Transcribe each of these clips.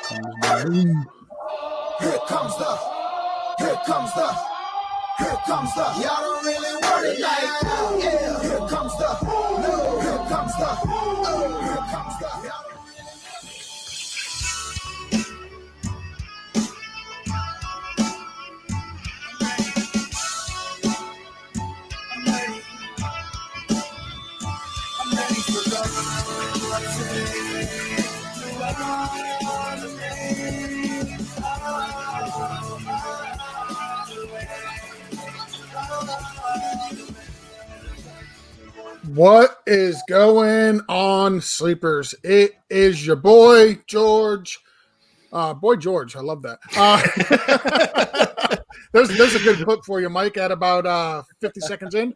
Boom. Here comes the, y'all don't really want it like that. Yeah. Here comes the, no. Here comes the, oh. Here comes the, y'all don't really want I'm ready for love today. What is going on, sleepers? It is your boy George. Boy George, I love that. There's a good clip for you, Mike. At about 50 seconds in.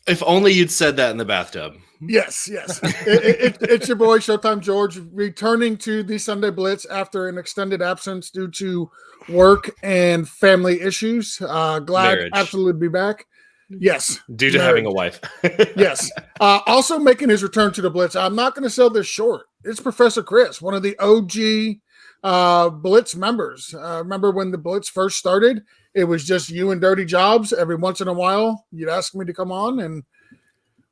If only you'd said that in the bathtub. Yes. It's your boy Showtime George returning to the Sunday Blitz after an extended absence due to work and family issues. Glad Marriage. Absolutely to be back. Yes. Due to having a wife. Yes. Also making his return to the Blitz. I'm not going to sell this short. It's Professor Chris, one of the OG Blitz members. Remember when the Blitz first started? It was just you and Dirty Jobs. Every once in a while, you'd ask me to come on. And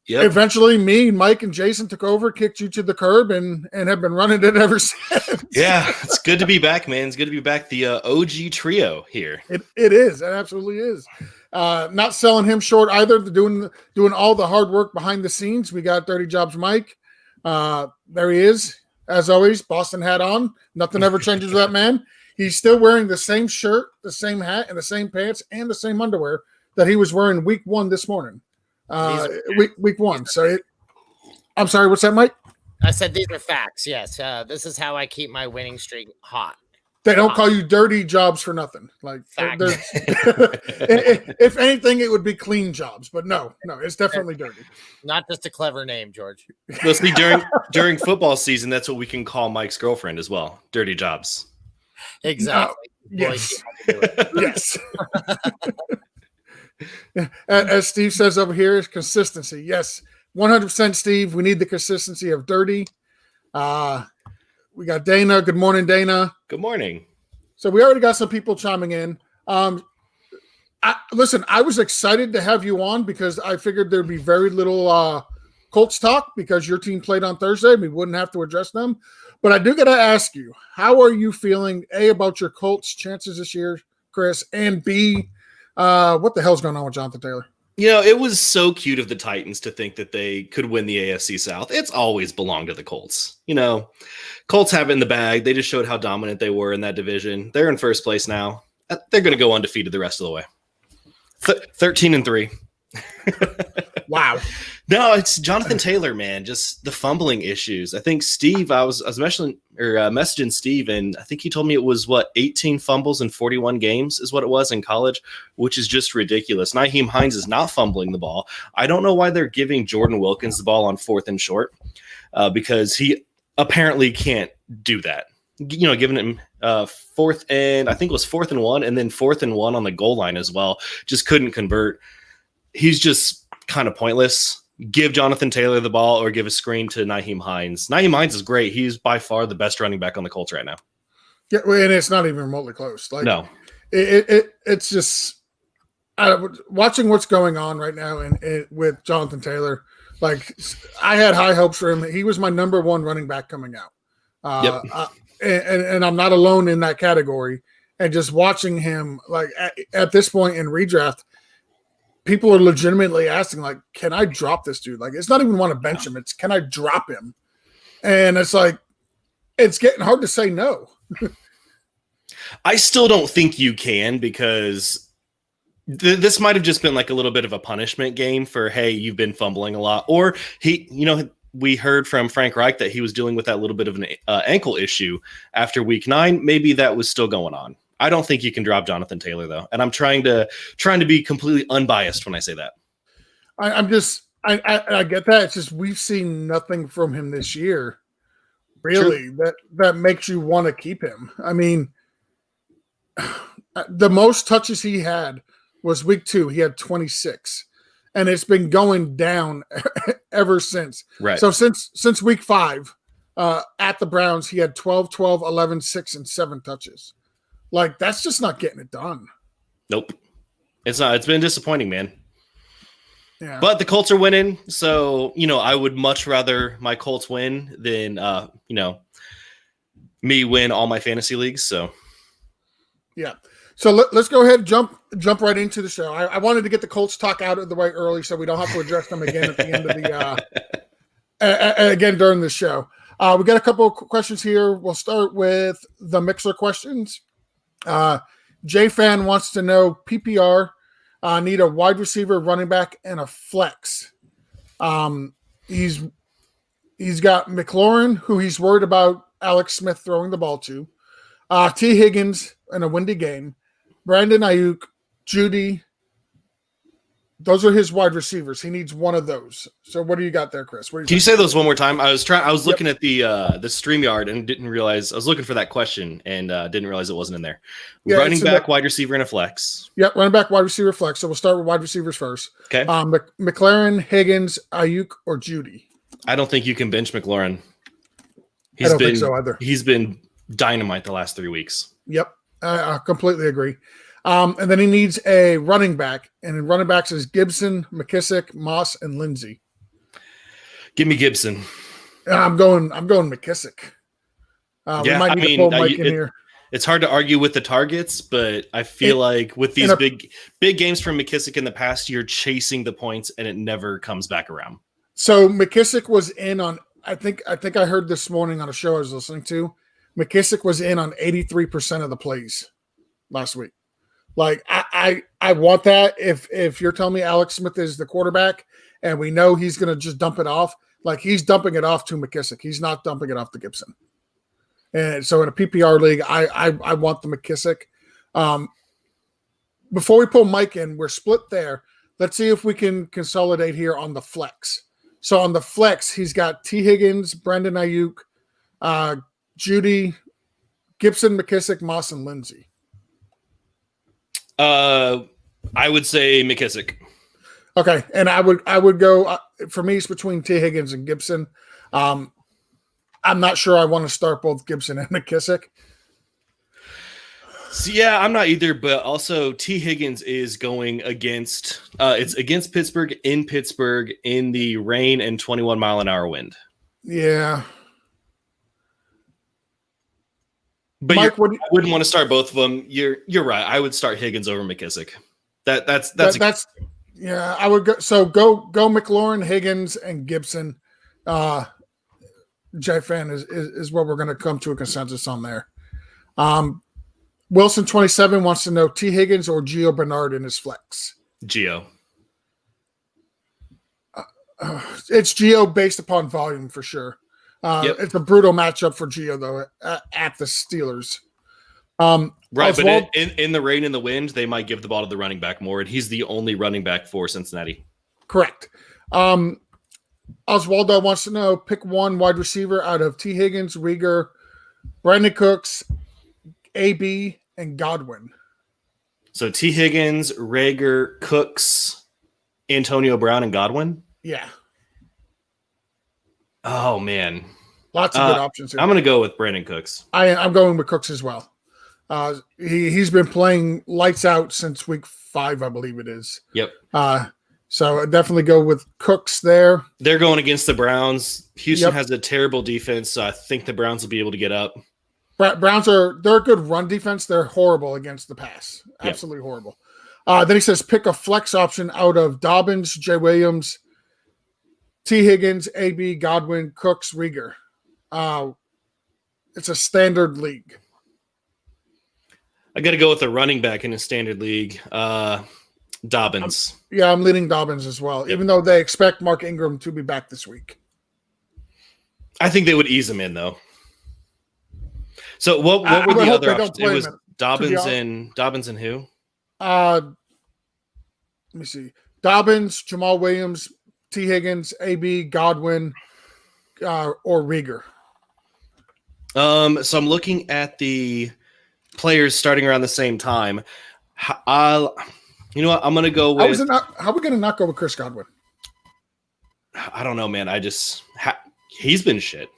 eventually me, Mike, and Jason took over, kicked you to the curb, and have been running it ever since. Yeah, it's good to be back, man. It's good to be back. The OG trio here. It is. It absolutely is. Not selling him short either. Doing all the hard work behind the scenes. We got Dirty Jobs Mike. There he is, as always, Boston hat on. Nothing ever changes with that man. He's still wearing the same shirt, the same hat, and the same pants, and the same underwear that he was wearing week 1 this morning. Week 1. So I'm sorry, what's that, Mike? I said these are facts. Yes. This is how I keep my winning streak hot. They don't call you Dirty Jobs for nothing. Like, if anything, it would be Clean Jobs, but no, it's definitely dirty. Not just a clever name, George. Well, see, during football season, that's what we can call Mike's girlfriend as well. Dirty Jobs. Exactly. Yes. Yes. As Steve says over here, is consistency. Yes, 100% Steve. We need the consistency of dirty. We got Dana. Good morning, Dana. Good morning. So we already got some people chiming in. Listen, I was excited to have you on because I figured there'd be very little Colts talk because your team played on Thursday. We wouldn't have to address them. But I do got to ask you, how are you feeling, A, about your Colts chances this year, Chris, and B, what the hell's going on with Jonathan Taylor? You know, it was so cute of the Titans to think that they could win the AFC South. It's always belonged to the Colts. You know, Colts have it in the bag. They just showed how dominant they were in that division. They're in first place now. They're going to go undefeated the rest of the way. 13-3. Wow. No, it's Jonathan Taylor, man. Just the fumbling issues. I think Steve, I was messaging Steve, and I think he told me it was 18 fumbles in 41 games is what it was in college, which is just ridiculous. Nyheim Hines is not fumbling the ball. I don't know why they're giving Jordan Wilkins the ball on 4th and short, because he apparently can't do that. You know, giving him 4th and I think it was 4th and 1, and then 4th and 1 on the goal line as well. Just couldn't convert. He's just kind of pointless. Give Jonathan Taylor the ball or give a screen to Nyheim Hines. Nyheim Hines is great. He's by far the best running back on the Colts right now. Yeah, and it's not even remotely close. Like, no, it's just watching what's going on right now with Jonathan Taylor. Like, I had high hopes for him. He was my number 1 running back coming out. And I'm not alone in that category. And just watching him, like at this point in redraft, people are legitimately asking, like, can I drop this dude? Like, it's not even want to bench him. It's, can I drop him? And it's like, it's getting hard to say no. I still don't think you can, because this might have just been like a little bit of a punishment game for, hey, you've been fumbling a lot. Or we heard from Frank Reich that he was dealing with that little bit of an ankle issue after week 9. Maybe that was still going on. I don't think you can drop Jonathan Taylor, though. And I'm trying to be completely unbiased when I say that. I get that. It's just we've seen nothing from him this year, really, that makes you want to keep him. I mean, the most touches he had was week 2. He had 26. And it's been going down ever since. Right. So since week 5, at the Browns, he had 12, 12, 11, 6, and 7 touches. Like, that's just not getting it done. Nope. It's not. It's been disappointing, man. Yeah. But the Colts are winning, so, I would much rather my Colts win than, me win all my fantasy leagues, so. Yeah. So let's go ahead and jump right into the show. I wanted to get the Colts talk out of the way early so we don't have to address them again at the end of the again during the show. We got a couple of questions here. We'll start with the Mixer questions. J-Fan wants to know PPR, need a wide receiver, running back, and a flex. He's got McLaurin, who he's worried about Alex Smith throwing the ball to. T. Higgins in a windy game. Brandon Ayuk, Judy. Those are his wide receivers. He needs one of those. So what do you got there, Chris? Can you say those one more time? I was looking at the StreamYard and didn't realize I was looking for that question and didn't realize it wasn't in there. Yeah, running back, wide receiver, and a flex. Yep, running back, wide receiver, flex. So we'll start with wide receivers first. Okay. McLaren, Higgins, Ayuk, or Judy. I don't think you can bench McLaurin. I don't think so either. He's been dynamite the last 3 weeks. Yep, I completely agree. And then he needs a running back, and in running backs is Gibson, McKissick, Moss, and Lindsey. Give me Gibson. I'm going McKissick. We might need to pull Mike in here. It's hard to argue with the targets, but I feel like with these big games from McKissick in the past, you're chasing the points, and it never comes back around. So McKissick was in on. I think I heard this morning on a show I was listening to. McKissick was in on 83% of the plays last week. Like I want that. If you're telling me Alex Smith is the quarterback and we know he's going to just dump it off, like he's dumping it off to McKissick. He's not dumping it off to Gibson. And so in a PPR league, I want the McKissick. Before we pull Mike in, we're split there. Let's see if we can consolidate here on the flex. So on the flex, he's got T. Higgins, Brandon Ayuk, Judy, Gibson, McKissick, Moss, and Lindsey. I would say McKissick. Okay, and I would go for me. It's between T. Higgins and Gibson. I'm not sure I want to start both Gibson and McKissick. So, yeah, I'm not either. But also, T. Higgins is going against. It's against Pittsburgh in the rain and 21-mile-an-hour wind. Yeah. But Mike, I wouldn't want to start both of them. You're right. I would start Higgins over McKissick. That's yeah. I would go. So go McLaurin, Higgins, and Gibson. J-Fan is what we're going to come to a consensus on there. Wilson 27 wants to know T. Higgins or Gio Bernard in his flex. Gio. It's Gio based upon volume for sure. It's a brutal matchup for Gio, though, at the Steelers. Right, but in the rain and the wind, they might give the ball to the running back more, and he's the only running back for Cincinnati. Correct. Oswaldo wants to know, pick one wide receiver out of T. Higgins, Rieger, Brandon Cooks, AB, and Godwin. So T. Higgins, Rager, Cooks, Antonio Brown, and Godwin? Yeah. Oh, man. Lots of good options here. I'm going to go with Brandon Cooks. I'm going with Cooks as well. He's been playing lights out since week 5, I believe it is. Yep. So definitely go with Cooks there. They're going against the Browns. Houston has a terrible defense, so I think the Browns will be able to get up. Browns they're a good run defense. They're horrible against the pass. Absolutely horrible. Then he says pick a flex option out of Dobbins, Jay Williams, T. Higgins, AB, Godwin, Cooks, Rieger. It's a standard league. I got to go with a running back in a standard league. Dobbins. I'm leading Dobbins as well, even though they expect Mark Ingram to be back this week. I think they would ease him in, though. So what were the other options? It was Dobbins and who? Let me see. Dobbins, Jamal Williams, T. Higgins, AB, Godwin, or Rieger. So I'm looking at the players starting around the same time. You know what? I'm going to go with... How are we going to not go with Chris Godwin? I don't know, man. He's been shit.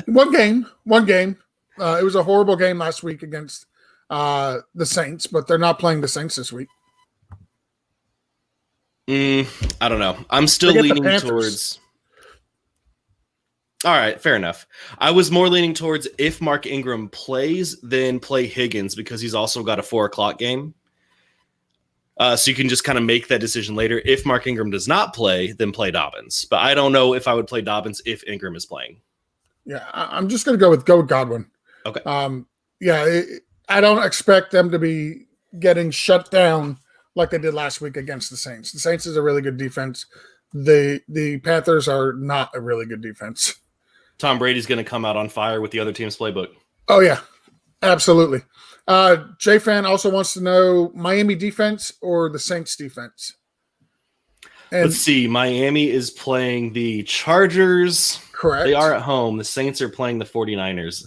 One game. It was a horrible game last week against the Saints, but they're not playing the Saints this week. I don't know. I'm still leaning towards. All right, fair enough. I was more leaning towards if Mark Ingram plays, then play Higgins because he's also got a 4:00 game. So you can just kind of make that decision later. If Mark Ingram does not play, then play Dobbins. But I don't know if I would play Dobbins if Ingram is playing. Yeah, I'm just going to go with Godwin. Okay. I don't expect them to be getting shut down like they did last week against the Saints. The Saints is a really good defense. The Panthers are not a really good defense. Tom Brady's going to come out on fire with the other team's playbook. Oh, yeah, absolutely. J-Fan also wants to know Miami defense or the Saints defense. And let's see. Miami is playing the Chargers. Correct. They are at home. The Saints are playing the 49ers.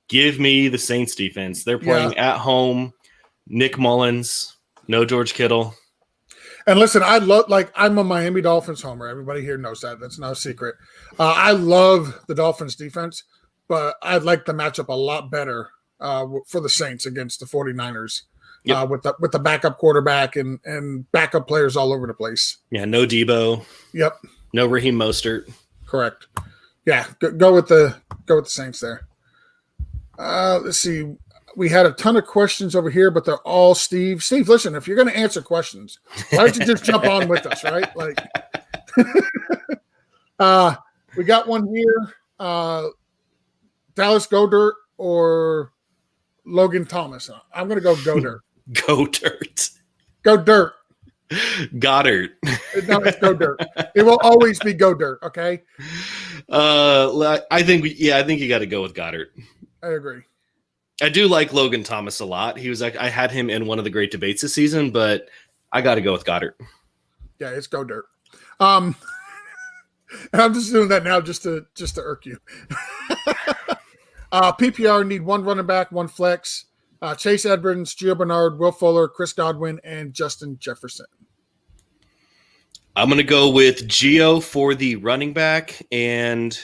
Give me the Saints defense. They're playing at home. Nick Mullins, no George Kittle. And listen, I'm a Miami Dolphins homer. Everybody here knows that. That's no secret. I love the Dolphins defense, but I'd like the matchup a lot better for the Saints against the 49ers with the backup quarterback and backup players all over the place. Yeah, no Debo. Yep. No Raheem Mostert. Correct. Yeah, go with the Saints there. Let's see. We had a ton of questions over here, but they're all Steve. Steve, listen, if you're going to answer questions, why don't you just jump on with us, right? Like, we got one here. Dallas Goddard or Logan Thomas. I'm going to go Goddard. Go Dirt. Go Dirt. Goddard. No, it's Go Dirt. It will always be Go Dirt, okay? I think you got to go with Goddard. I agree. I do like Logan Thomas a lot. I had him in one of the great debates this season, but I got to go with Goddard. Yeah, it's Go Dirt. And I'm just doing that now just to irk you. PPR need one running back, one flex. Chase Edmonds, Gio Bernard, Will Fuller, Chris Godwin, and Justin Jefferson. I'm going to go with Gio for the running back, and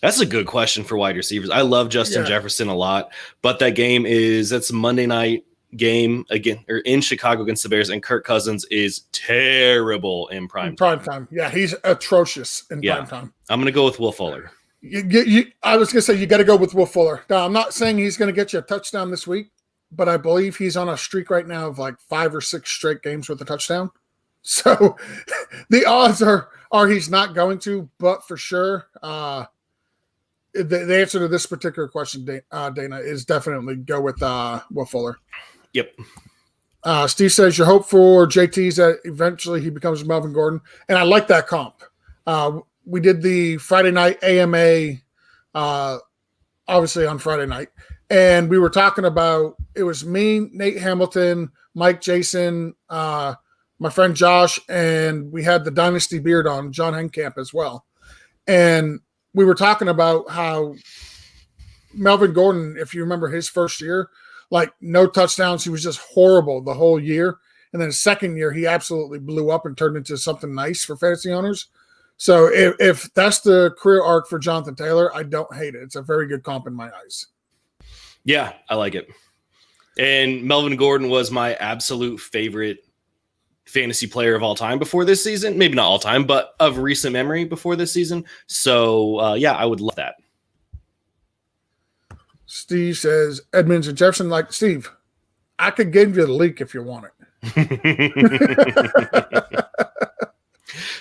that's a good question for wide receivers. I love Justin Jefferson a lot, but that's a Monday night game again, or in Chicago against the Bears, and Kirk Cousins is terrible in prime time. Yeah, he's atrocious in prime time. I'm going to go with Will Fuller. I was going to say you got to go with Will Fuller. Now, I'm not saying he's going to get you a touchdown this week, but I believe he's on a streak right now of like 5 or 6 straight games with a touchdown. So the odds are he's not going to, but for sure, the answer to this particular question, Dana, is definitely go with Will Fuller. Yep. Steve says your hope for JT is that eventually he becomes Melvin Gordon, and I like that comp. We did the Friday night AMA, obviously on Friday night, and we were talking about it was me, Nate Hamilton, Mike, Jason, my friend Josh, and we had the Dynasty Beard on, John Henkamp as well, and we were talking about how Melvin Gordon, if you remember his first year, like no touchdowns, he was just horrible the whole year. And then his second year, he absolutely blew up and turned into something nice for fantasy owners. So if that's the career arc for Jonathan Taylor, I don't hate it. It's a very good comp in my eyes. Yeah, I like it. And Melvin Gordon was my absolute favorite fantasy player of all time before this season. Maybe not all time, but of recent memory before this season. So, I would love that. Steve says Edmonds and Jefferson. Like, Steve, I could give you the leak if you want it.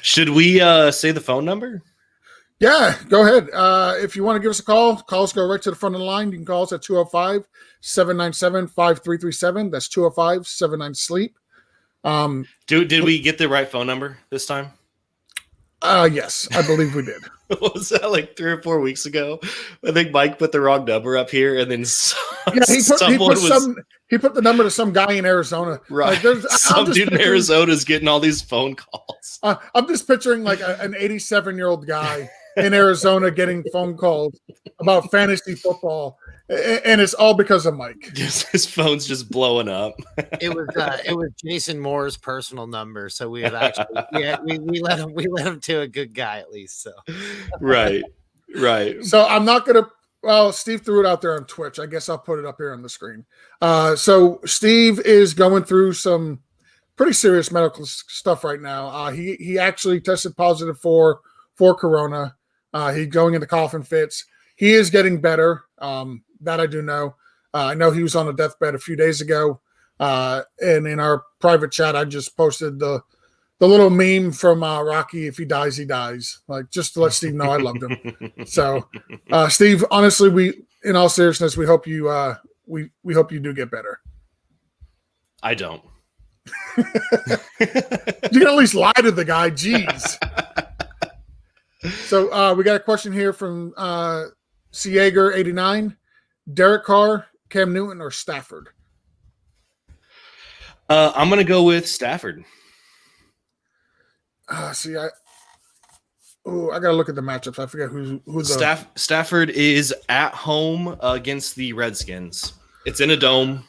Should we say the phone number? Yeah, go ahead. If you want to give us a call, calls go right to the front of the line. You can call us at 205-797-5337. That's 205-79-SLEEP. Did we get the right phone number this time? Yes, I believe we did. What was that, like 3 or 4 weeks ago? I think Mike put the wrong number up here, and then he put the number to some guy in Arizona. Right, like some dude in Arizona is getting all these phone calls. I'm just picturing like an 87-year-old guy in Arizona getting phone calls about fantasy football, and it's all because of Mike. His phone's just blowing up. It was Jason Moore's personal number, so we have actually we let him to a good guy at least. So right. Right. So I'm not going to. Well, Steve threw it out there on Twitch. I guess I'll put it up here on the screen. So Steve is going through some pretty serious medical stuff right now. He actually tested positive for corona. He's going into coughing fits. He is getting better. That I do know. I know he was on a deathbed a few days ago. And in our private chat, I just posted the little meme from Rocky. If he dies, he dies. Like, just to let Steve know I loved him. So, Steve, honestly, in all seriousness, we hope you we hope you do get better. I don't. You can at least lie to the guy. Jeez. So we got a question here from Sieger89. Derek Carr, Cam Newton, or Stafford? I'm going to go with Stafford. I got to look at the matchups. I forget who the Stafford is at home against the Redskins. It's in a dome.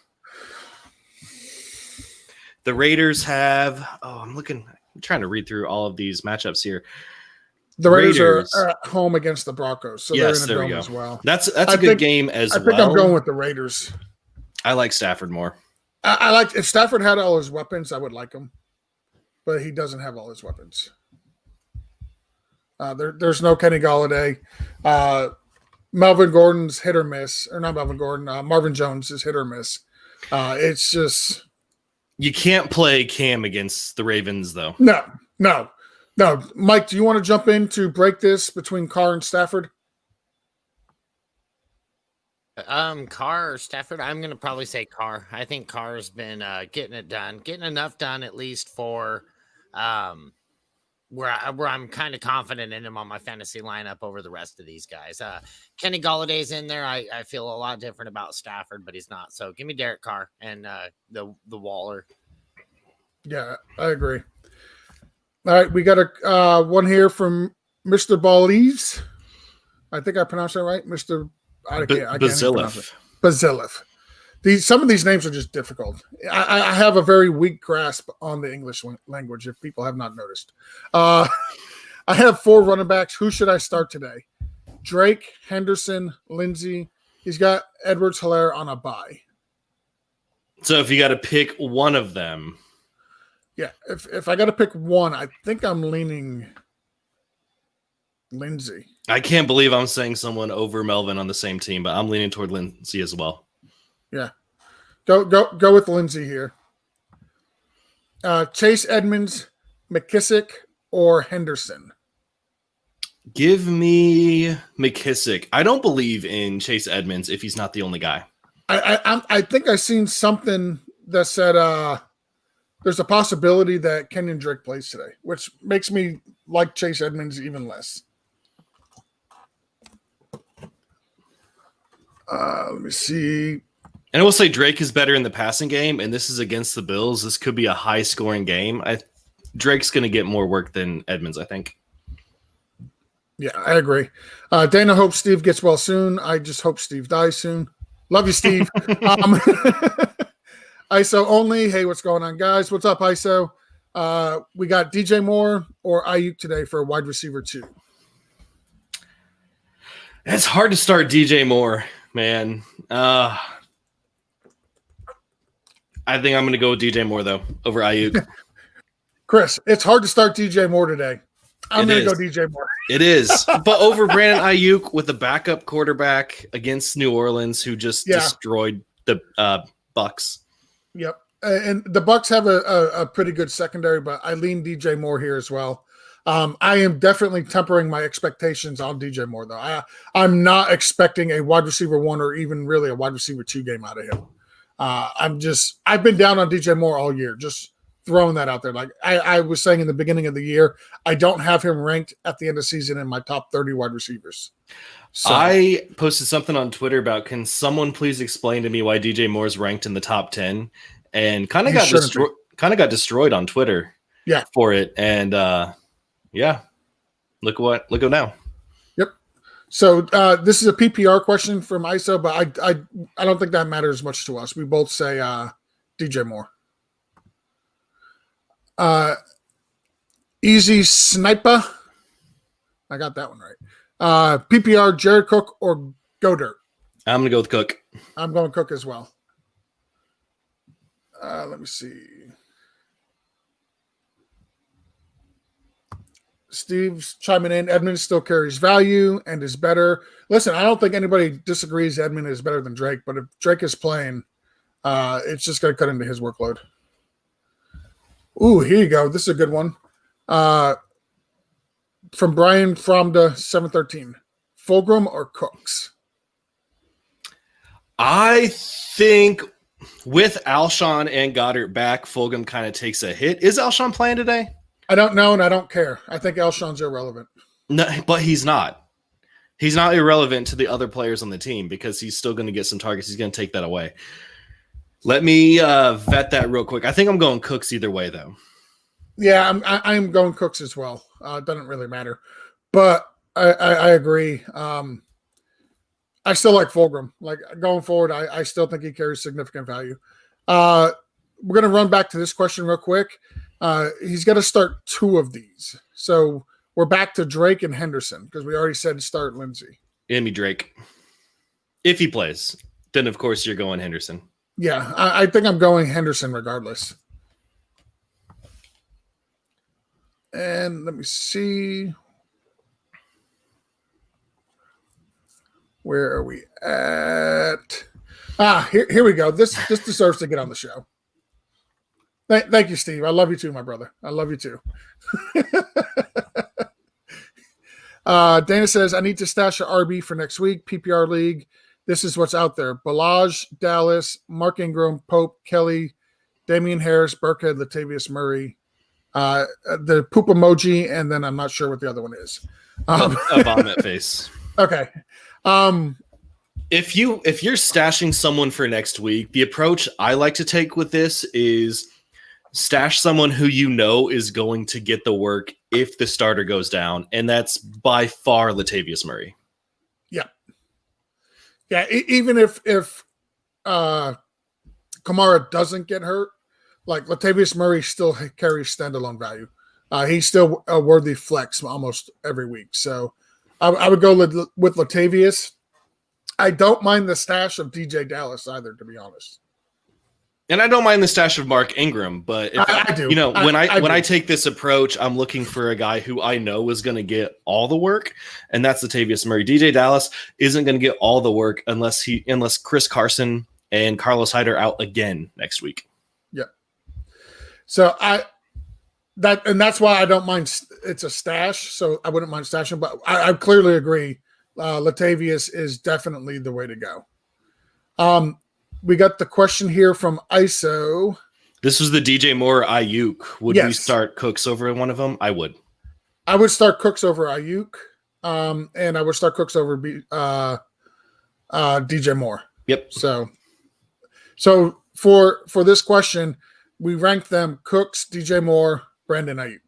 The Raiders have. I'm trying to read through all of these matchups here. The Raiders are at home against the Broncos, so yes, they're in a dome as well. That's a good game as well. I think I'm going with the Raiders. I like Stafford more. I like if Stafford had all his weapons, I would like him, but he doesn't have all his weapons. There's no Kenny Golladay. Melvin Gordon's hit or miss, or not Melvin Gordon. Marvin Jones is hit or miss. It's just you can't play Cam against the Ravens, though. No. Mike, do you want to jump in to break this between Carr and Stafford? Carr or Stafford? I'm going to probably say Carr. I think Carr's been getting it done, getting enough done at least for where I'm kind of confident in him on my fantasy lineup over the rest of these guys. Kenny Galladay's in there. I feel a lot different about Stafford, but he's not. So give me Derek Carr and the Waller. Yeah, I agree. All right, we got a one here from Mr. Baliz. I think I pronounced that right, Mr. Bazilif. Some of these names are just difficult. I have a very weak grasp on the English language, if people have not noticed. I have 4 running backs. Who should I start today? Drake, Henderson, Lindsey. He's got Edwards-Helaire on a bye. So if you got to pick one of them. Yeah, if I got to pick one, I think I'm leaning Lindsey. I can't believe I'm saying someone over Melvin on the same team, but I'm leaning toward Lindsey as well. Yeah, go with Lindsey here. Chase Edmonds, McKissick, or Henderson. Give me McKissick. I don't believe in Chase Edmonds if he's not the only guy. I think I seen something that said there's a possibility that Kenyon Drake plays today, which makes me like Chase Edmonds even less. Let me see. And I will say Drake is better in the passing game, and this is against the Bills. This could be a high-scoring game. Drake's going to get more work than Edmonds, I think. Yeah, I agree. Dana hopes Steve gets well soon. I just hope Steve dies soon. Love you, Steve. ISO only. Hey, what's going on, guys? What's up, ISO? We got DJ Moore or Ayuk today for a wide receiver 2. It's hard to start DJ Moore, man. I think I'm going to go with DJ Moore, though, over Ayuk. Chris, it's hard to start DJ Moore today. I'm going to go DJ Moore. It is. But over Brandon Ayuk with a backup quarterback against New Orleans who just destroyed the Bucks. Yep. And the Bucks have a pretty good secondary, but I lean DJ Moore here as well. I am definitely tempering my expectations on DJ Moore, though. I'm not expecting a wide receiver 1 or even really a wide receiver 2 game out of him. I've been down on DJ Moore all year, just throwing that out there. Like I was saying in the beginning of the year, I don't have him ranked at the end of the season in my top 30 wide receivers. So, I posted something on Twitter about, can someone please explain to me why DJ Moore is ranked in the top 10? And kind of got destroyed on Twitter for it. And look now. Yep. So this is a PPR question from ISO, but I don't think that matters much to us. We both say DJ Moore. Easy Sniper. I got that one right. PPR, Jared Cook or Go Dirt? I'm going to go with Cook. I'm going Cook as well. Let me see. Steve's chiming in. Edmonds still carries value and is better. Listen, I don't think anybody disagrees Edmund is better than Drake, but if Drake is playing, it's just going to cut into his workload. Ooh, here you go. This is a good one. From Brian Fromda, 713. Fulgham or Cooks? I think with Alshon and Goddard back, Fulgham kind of takes a hit. Is Alshon playing today? I don't know, and I don't care. I think Alshon's irrelevant. No, but he's not. He's not irrelevant to the other players on the team because he's still going to get some targets. He's going to take that away. Let me vet that real quick. I think I'm going Cooks either way, though. Yeah, I'm going Cooks as well. It doesn't really matter. But I agree. I still like Fulgham. Like going forward, I still think he carries significant value. We're going to run back to this question real quick. He's got to start 2 of these. So we're back to Drake and Henderson because we already said start Lindsey. Give me Drake. If he plays, then of course you're going Henderson. Yeah, I think I'm going Henderson regardless. And let me see. Where are we at? Here we go. This deserves to get on the show. Thank you, Steve. I love you too, my brother. I love you too. Dana says, I need to stash an RB for next week. PPR league. This is what's out there. Balaj, Dallas, Mark Ingram, Pope, Kelly, Damian Harris, Burkhead, Latavius Murray, the poop emoji, and then I'm not sure what the other one is. A vomit face. Okay. If you're stashing someone for next week, the approach I like to take with this is stash someone who you know is going to get the work if the starter goes down, and that's by far Latavius Murray. Yeah. Yeah, even if Kamara doesn't get hurt, like Latavius Murray still carries standalone value. He's still a worthy flex almost every week. So I would go with Latavius. I don't mind the stash of DJ Dallas either, to be honest. And I don't mind the stash of Mark Ingram, but if I do. When I take this approach, I'm looking for a guy who I know is going to get all the work, and that's Latavius Murray. DJ Dallas isn't going to get all the work unless Chris Carson and Carlos Hyde are out again next week. Yeah. So that's why I don't mind. It's a stash, so I wouldn't mind stashing. But I clearly agree. Latavius is definitely the way to go. We got the question here from ISO. This was the DJ Moore Ayuk. Would Yes. you start Cooks over one of them? I would. I would start Cooks over Ayuk, and I would start Cooks over DJ Moore. Yep. So for this question, we ranked them Cooks, DJ Moore, Brandon Ayuk.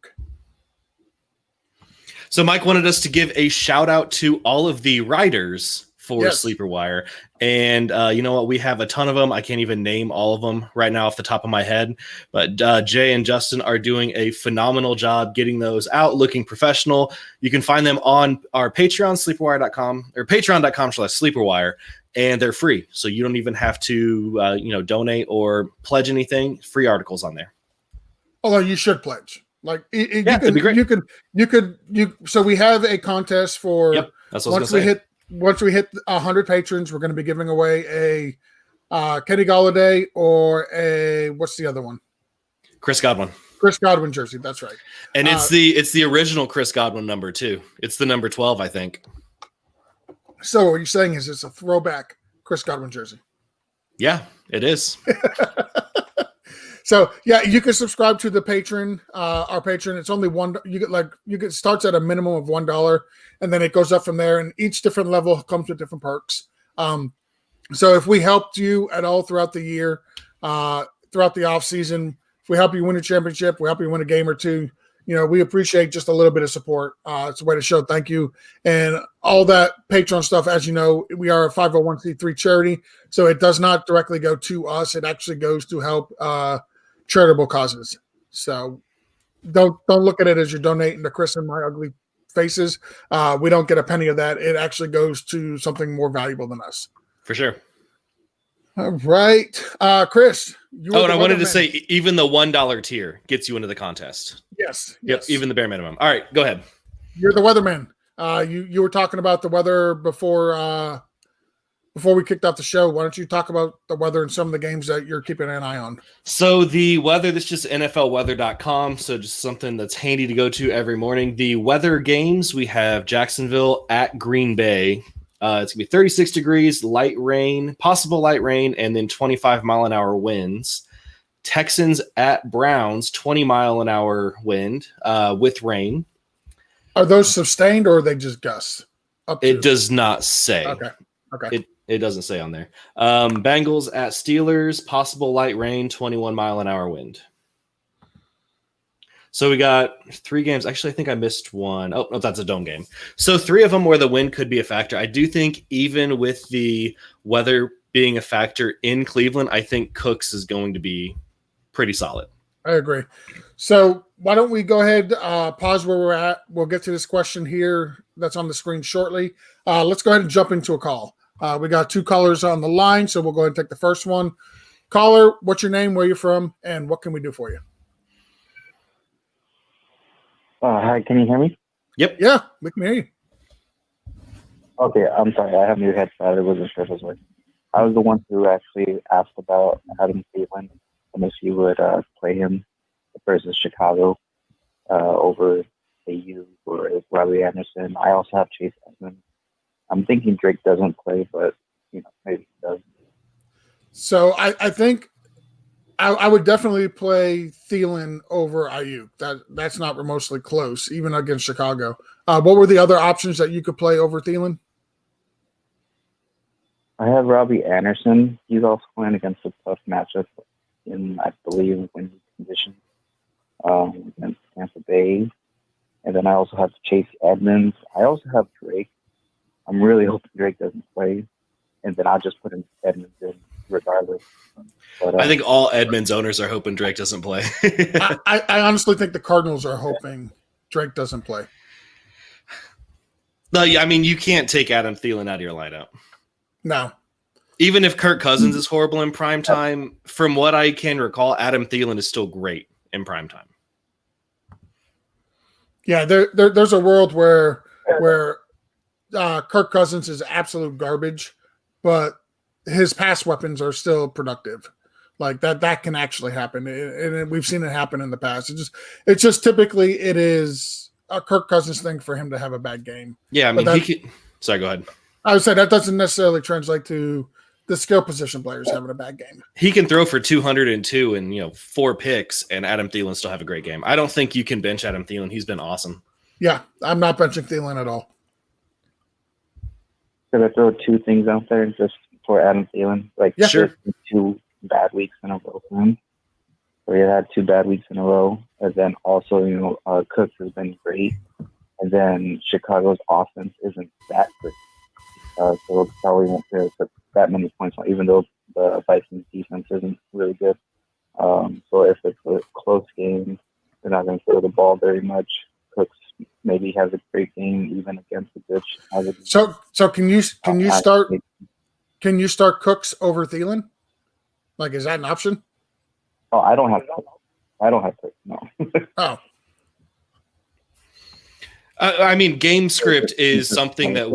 So Mike wanted us to give a shout out to all of the writers for Yes. Sleeper Wire. And you know what? We have a ton of them. I can't even name all of them right now off the top of my head. But Jay and Justin are doing a phenomenal job getting those out, looking professional. You can find them on our Patreon, sleeperwire.com, or patreon.com/sleeperwire, and they're free. So you don't even have to donate or pledge anything. Free articles on there. Although you should pledge. Like that'd be great. you could. So we have a contest for That's what I was gonna say. Once we hit 100 patrons, we're going to be giving away a Kenny Golladay or a what's the other one? Chris Godwin jersey. That's right. And it's the original Chris Godwin number too. It's the number 12, I think. So what you're saying is it's a throwback Chris Godwin jersey. Yeah, it is. So yeah, you can subscribe to the patron. Our patron, it's only $1. You get starts at a minimum of $1, and then it goes up from there. And each different level comes with different perks. So if we helped you at all throughout the year, throughout the off season, if we help you win a championship, we help you win a game or two. We appreciate just a little bit of support. It's a way to show thank you. And all that Patreon stuff, as you know, we are a 501c3 charity, so it does not directly go to us. It actually goes to help charitable causes. So don't look at it as you're donating to Chris and my ugly faces, we don't get a penny of that. It actually goes to something more valuable than us. For sure. All right. Chris. And I wanted to say, even the $1 tier gets you into the contest. Yes. Yep. Even the bare minimum. All right, go ahead. You're the weatherman. You were talking about the weather before we kicked off the show. Why don't you talk about the weather and some of the games that you're keeping an eye on? So the weather, this is just NFLweather.com. So just something that's handy to go to every morning. The weather games, we have Jacksonville at Green Bay. It's going to be 36 degrees, light rain, possible light rain, and then 25-mile-an-hour winds. Texans at Browns, 20-mile-an-hour wind with rain. Are those sustained or are they just gusts? It does not say. Okay. It doesn't say on there. Bengals at Steelers, possible light rain, 21-mile-an-hour wind. So we got 3 games. Actually, I think I missed one. Oh, no, that's a dome game. So 3 of them where the wind could be a factor. I do think even with the weather being a factor in Cleveland, I think Cooks is going to be pretty solid. I agree. So why don't we go ahead, pause where we're at. We'll get to this question here that's on the screen shortly. Let's go ahead and jump into a call. We got 2 callers on the line, so we'll go ahead and take the first one. Caller, what's your name, where you're from, and what can we do for you? Hi, can you hear me? Yep. Yeah, we can hear you. Okay, I'm sorry. I have new headset. I wasn't sure if it was working. I was the one who actually asked about Adam Thielen and if you would play him versus Chicago over AU or Robbie Anderson. I also have Chase Edmonds. I'm thinking Drake doesn't play, but maybe he does. So I think I would definitely play Thielen over Ayuk. That's not remotely close, even against Chicago. What were the other options that you could play over Thielen? I have Robbie Anderson. He's also playing against a tough matchup in, I believe, windy conditions against Tampa Bay. And then I also have Chase Edmonds. I also have Drake. I'm really hoping Drake doesn't play. And then I'll just put in Edmonds in regardless. But, I think all Edmonds owners are hoping Drake doesn't play. I honestly think the Cardinals are hoping Drake doesn't play. No, I mean, you can't take Adam Thielen out of your lineup. No. Even if Kirk Cousins is horrible in primetime, from what I can recall, Adam Thielen is still great in primetime. Yeah, there's a world where Kirk Cousins is absolute garbage, but his pass weapons are still productive. Like that can actually happen, and we've seen it happen in the past. It's just typically it is a Kirk Cousins thing for him to have a bad game. Yeah, I mean, he can. Sorry, go ahead. I would say that doesn't necessarily translate to the skill position players having a bad game. He can throw for 202 and 4 picks, and Adam Thielen still have a great game. I don't think you can bench Adam Thielen. He's been awesome. Yeah, I'm not benching Thielen at all. Could I throw 2 things out there just for Adam Thielen? Yeah, sure. 2 bad weeks in a row for him. So he had 2 bad weeks in a row. And then also, Cooks has been great. And then Chicago's offense isn't that great. So probably won't put that many points on, even though the Vikings defense isn't really good. So if it's a close game, they're not going to throw the ball very much. Cooks maybe has a great game even against the good Chicago. So can you start Cooks over Thielen? Like, is that an option? Oh, I don't have Cooks. No. Oh. I mean, game script is something that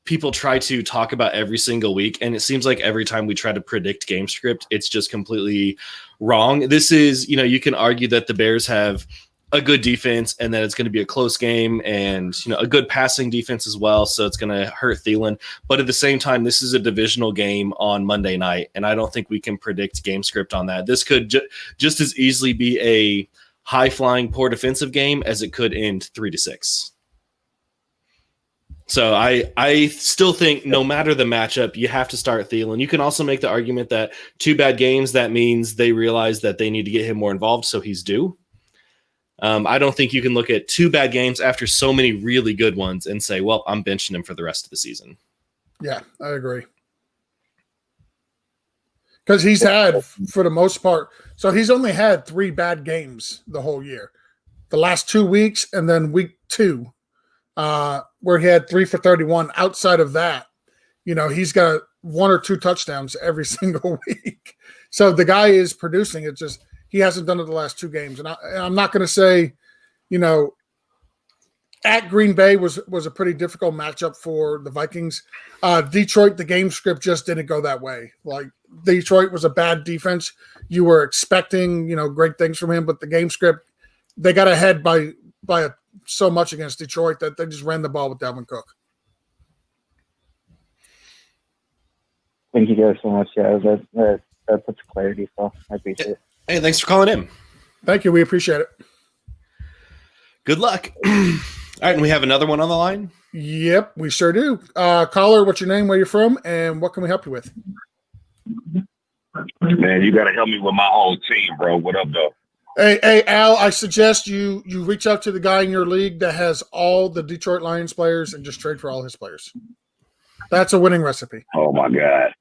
people try to talk about every single week. And it seems like every time we try to predict game script, it's just completely wrong. This is, you can argue that the Bears have a good defense and that it's going to be a close game and, a good passing defense as well. So it's going to hurt Thielen. But at the same time, this is a divisional game on Monday night. And I don't think we can predict game script on that. This could just as easily be a high-flying, poor defensive game as it could end 3-6. So I still think no matter the matchup, you have to start Thielen. You can also make the argument that 2 bad games, that means they realize that they need to get him more involved, so he's due. I don't think you can look at 2 bad games after so many really good ones and say, well, I'm benching him for the rest of the season. Yeah, I agree. Because he's had, for the most part, so he's only had 3 bad games the whole year. the last 2 weeks, and then week 2, where he had 3 for 31. Outside of that, he's got 1 or 2 touchdowns every single week. So the guy is producing. It's just he hasn't done it the last 2 games. And I'm not going to say, at Green Bay was a pretty difficult matchup for the Vikings. Detroit, the game script just didn't go that way. Like, Detroit was a bad defense. You were expecting, great things from him, but the game script, they got ahead by so much against Detroit that they just ran the ball with Dalvin Cook. Thank you guys so much. Yeah, that puts clarity, so I appreciate it. Hey, thanks for calling in. Thank you. We appreciate it. Good luck. All right, and we have another one on the line. Yep, we sure do. Caller, what's your name, where you're from, and what can we help you with? Man, you got to help me with my whole team, bro. What up, though? Hey, Al, I suggest you reach out to the guy in your league that has all the Detroit Lions players and just trade for all his players. That's a winning recipe. Oh, my God.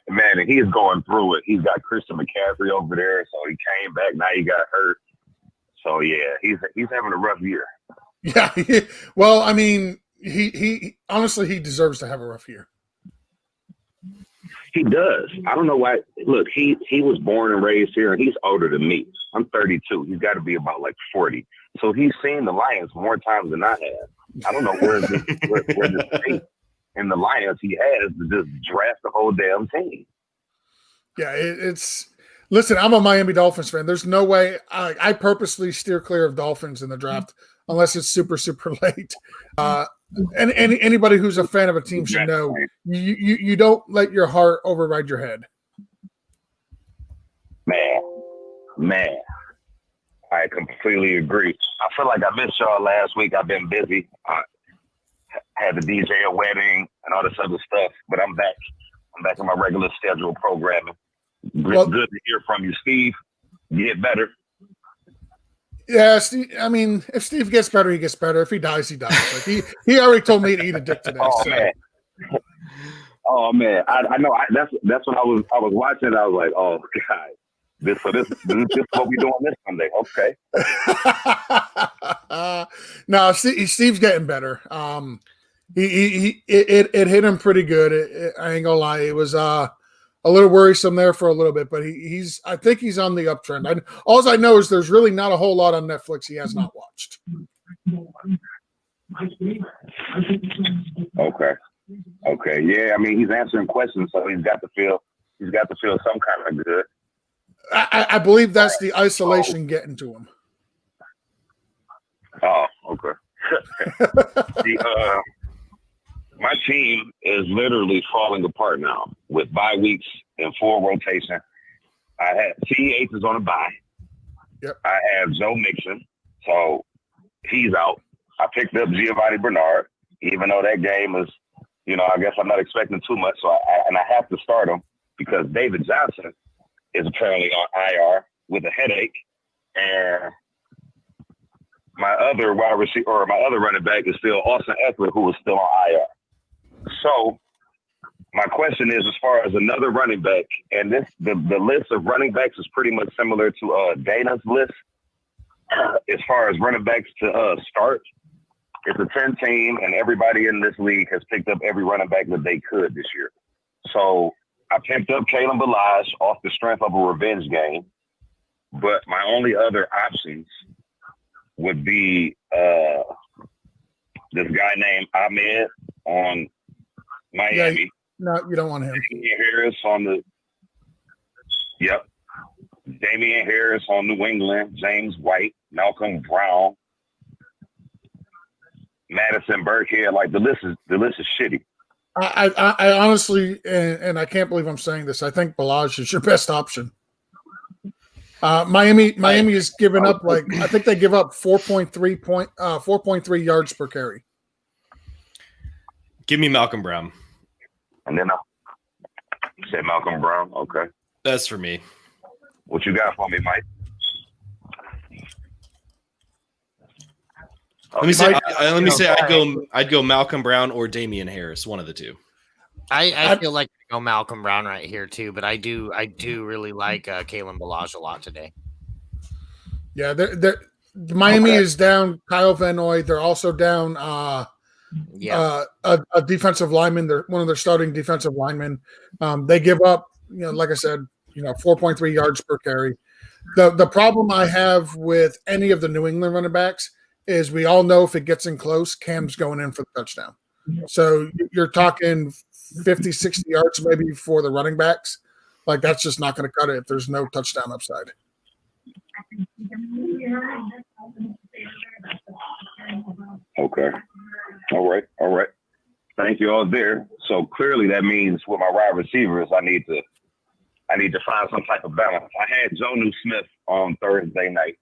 Man, and he's going through it. He's got Christian McCaffrey over there, so he came back. Now he got hurt. So, yeah, he's having a rough year. Yeah. Well, I mean, he honestly, he deserves to have a rough year. He does. I don't know why. Look, he was born and raised here, and he's older than me. I'm 32. He's got to be about like 40. So he's seen the Lions more times than I have. I don't know where the faith in the Lions he has to just draft the whole damn team. Yeah, it's – listen, I'm a Miami Dolphins fan. There's no way I purposely steer clear of Dolphins in the draft unless it's super, super late. And anybody who's a fan of a team should know you don't let your heart override your head. Man, I completely agree. I feel like I missed y'all last week. I've been busy. I had the DJ a wedding and all this other stuff, but I'm back. I'm back in my regular schedule programming. Good to hear from you, Steve. Get better. Yeah, Steve, I mean, if Steve gets better, he gets better. If he dies, he dies. Like he already told me to eat a dick today. Man. I know. That's what I was watching. I was like, oh God, this is what we doing this Sunday. Okay. No, Steve's getting better. It hit him pretty good. I ain't gonna lie. It was a little worrisome there for a little bit, but I think he's on the uptrend. All I know is there's really not a whole lot on Netflix he has not watched. Okay. Yeah, I mean, he's answering questions, so he's got to feel some kind of good. I believe that's the isolation getting to him. Oh, okay. My team is literally falling apart now with bye weeks and full rotation. I have T8 is on a bye. Yep. I have Joe Mixon, so he's out. I picked up Giovanni Bernard, even though that game is, I guess I'm not expecting too much. So I have to start him because David Johnson is apparently on IR with a headache, and my other wide receiver or my other running back is still Austin Eckler, who is still on IR. So my question is, as far as another running back, and the list of running backs is pretty much similar to Dana's list. As far as running backs to start, it's a 10 team, and everybody in this league has picked up every running back that they could this year. So I picked up Kalen Ballage off the strength of a revenge game, but my only other options would be this guy named Ahmed on Miami. No, you don't want him. Damian Harris on Damian Harris on New England. James White, Malcolm Brown, Madison Burkhead. Like the list is shitty. I honestly, and I can't believe I'm saying this, I think Ballage is your best option. Miami is giving up I think they give up 4.3 yards per carry. Give me Malcolm Brown. And then you said Malcolm Brown. Okay, that's for me. What you got for me, Mike? Let me say I'd go Malcolm Brown or Damian Harris, one of the two. I feel like go Malcolm Brown right here too, but I do really like Kalen Ballage a lot today. Yeah, Miami is down Kyle Van Noy. They're also down a defensive lineman. They're one of their starting defensive linemen. They give up, like I said, 4.3 yards per carry. The problem I have with any of the New England running backs is we all know if it gets in close, Cam's going in for the touchdown. So you're talking 50, 60 yards maybe for the running backs. Like, that's just not going to cut it if there's no touchdown upside. Okay. All right. Thank you all there. So clearly that means with my wide receivers, I need to find some type of balance. I had Jonnu Smith on Thursday night,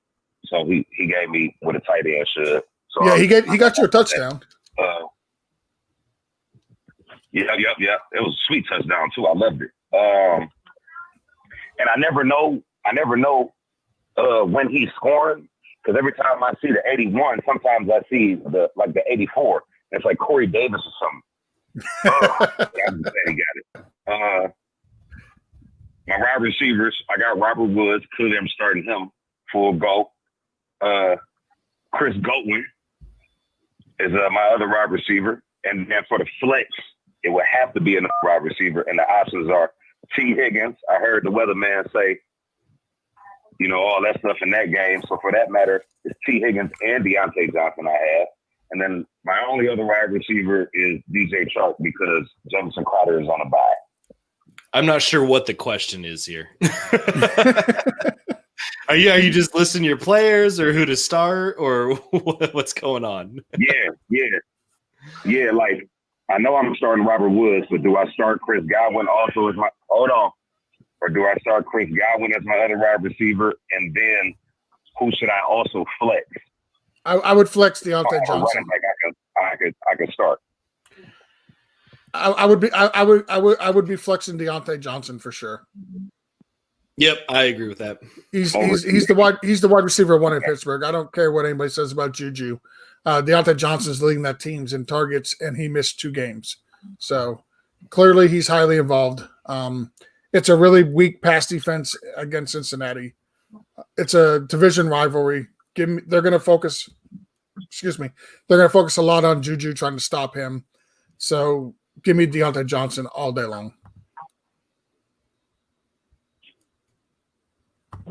so he gave me what a tight end should. So yeah, he got you a touchdown. Yeah. It was a sweet touchdown too. I loved it. And I never know when he's scoring, because every time I see the 81, sometimes I see the 84. It's like Corey Davis or something. I'm glad he got it. My wide receivers, I got Robert Woods. Clearly, I'm starting him full go. Chris Godwin is my other wide receiver. And then for the flex, it would have to be another wide receiver. And the options are T. Higgins. I heard the weatherman say, all that stuff in that game. So for that matter, it's T. Higgins and Deontay Johnson I have. And then my only other wide receiver is DJ Chark because Jamison Crowder is on a bye. I'm not sure what the question is here. Are you just listing your players or who to start or what's going on? Yeah. Like, I know I'm starting Robert Woods, but do I start Chris Godwin also as my – hold on. Or do I start Chris Godwin as my other wide receiver? And then who should I also flex? I would flex Deontay Johnson. I could start. I would be flexing Deontay Johnson for sure. Yep, I agree with that. He's the wide receiver one in Pittsburgh. I don't care what anybody says about Juju. Deontay Johnson's leading that teams in targets, and he missed 2 games. So clearly he's highly involved. It's a really weak pass defense against Cincinnati. It's a division rivalry. They're going to focus. They're going to focus a lot on Juju trying to stop him. So give me Deontay Johnson all day long.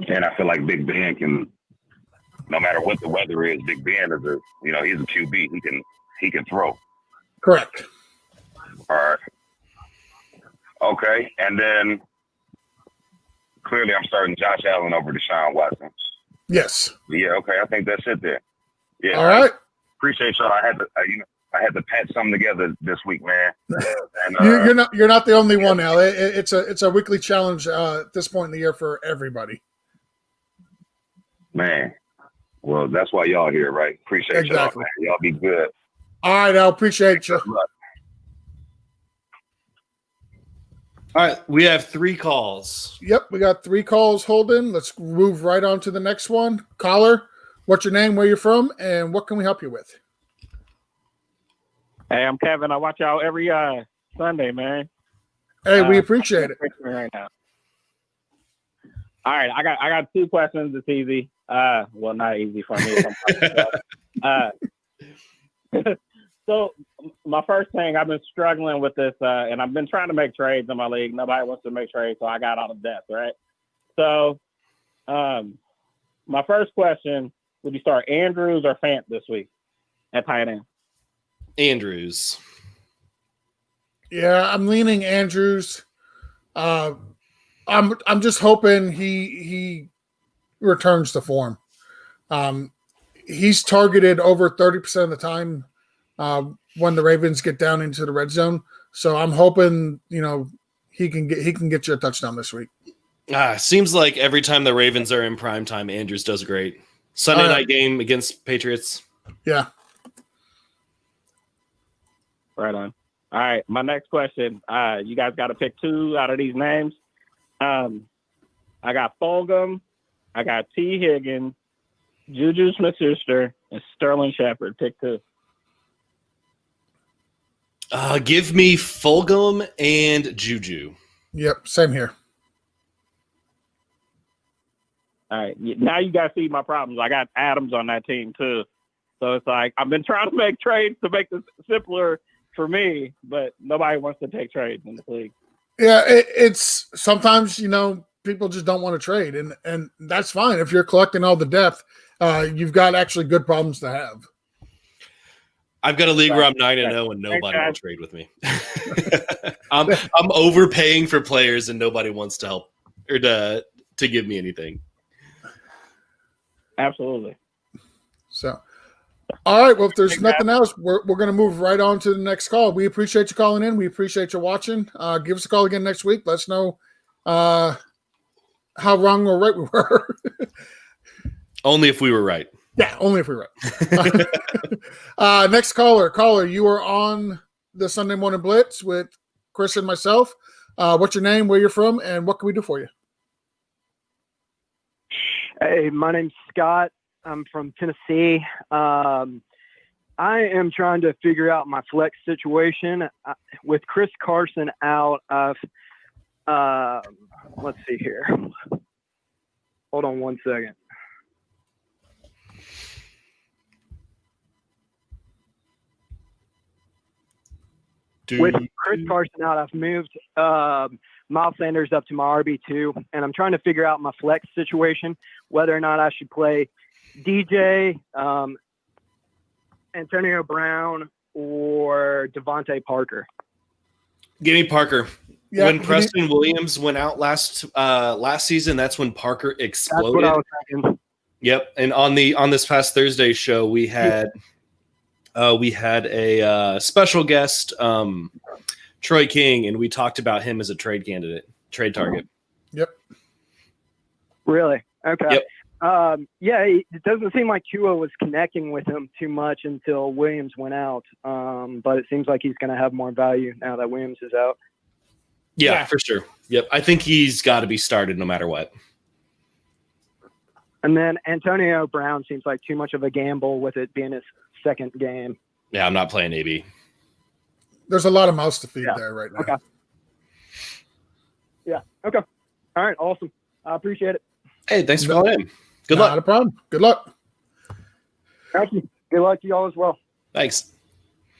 And I feel like Big Ben can, no matter what the weather is, Big Ben is he's a QB. He can throw. Correct. All right. Okay, and then clearly I'm starting Josh Allen over Deshaun Watson. Yes. Yeah. Okay. I think that's it there. Yeah. All right. Appreciate y'all. I had to patch something together this week, man. And, you're not the only one, Al. It's a weekly challenge at this point in the year for everybody. Man. Well, that's why y'all here, right? Appreciate y'all, man. Y'all be good. All right, Al. Appreciate you. All right, we have 3 calls. Yep, we got 3 calls holding. Let's move right on to the next one. Caller, what's your name, where you're from, and what can we help you with? Hey, I'm Kevin. I watch y'all every Sunday, man. Hey, we appreciate it. Right now. All right, I got 2 questions. It's easy. Well, not easy for me. So my first thing, I've been struggling with this, and I've been trying to make trades in my league. Nobody wants to make trades, so I got out of depth, right? So my first question, would you start Andrews or Fant this week at tight end? Andrews. Yeah, I'm leaning Andrews. I'm just hoping he returns to form. He's targeted over 30% of the time when the Ravens get down into the red zone. So I'm hoping, he can get you a touchdown this week. Seems like every time the Ravens are in prime time, Andrews does great. Sunday night game against Patriots. Yeah. Right on. All right. My next question. You guys got to pick 2 out of these names. I got Fulgham. I got T. Higgins, Juju Smith-Schuster, and Sterling Shepard. Pick 2. Give me Fulgham and Juju. Yep, same here. All right. Now you guys see my problems. I got Adams on that team too. So it's like I've been trying to make trades to make this simpler for me, but nobody wants to take trades in the league. Yeah, it's sometimes, people just don't want to trade, and that's fine. If you're collecting all the depth, you've got actually good problems to have. I've got a league where I'm 9-0 and nobody will trade with me. I'm overpaying for players and nobody wants to help or to give me anything. Absolutely. So, all right. Well, if there's nothing else, we're going to move right on to the next call. We appreciate you calling in. We appreciate you watching. Give us a call again next week. Let us know how wrong or right we were. Only if we were right. Yeah, only if we're right. Next caller, you are on the Sunday Morning Blitz with Chris and myself. What's your name, where you're from, and what can we do for you? Hey, my name's Scott. I'm from Tennessee. I am trying to figure out my flex situation. With Chris Carson out, let's see here. Hold on one second. With Chris Carson out, I've moved Miles Sanders up to my RB2, and I'm trying to figure out my flex situation, whether or not I should play DJ, Antonio Brown, or Devontae Parker. Give me Parker. Yeah, when Preston Williams went out last season, that's when Parker exploded. That's what I was thinking. Yep, and on this past Thursday show, we had a special guest, Troy King, and we talked about him as a trade target. Yep. Really? Okay. Yep. Yeah, it doesn't seem like Tua was connecting with him too much until Williams went out. But it seems like he's going to have more value now that Williams is out. Yeah, for sure. Yep. I think he's got to be started no matter what. And then Antonio Brown seems like too much of a gamble with it being his second game. Yeah, I'm not playing AB. There's a lot of mouths to feed there right now. Okay. Yeah. Okay. All right. Awesome. I appreciate it. Hey, thanks for calling in. Good luck. Not a problem. Good luck. Thank you. Good luck to you all as well. Thanks.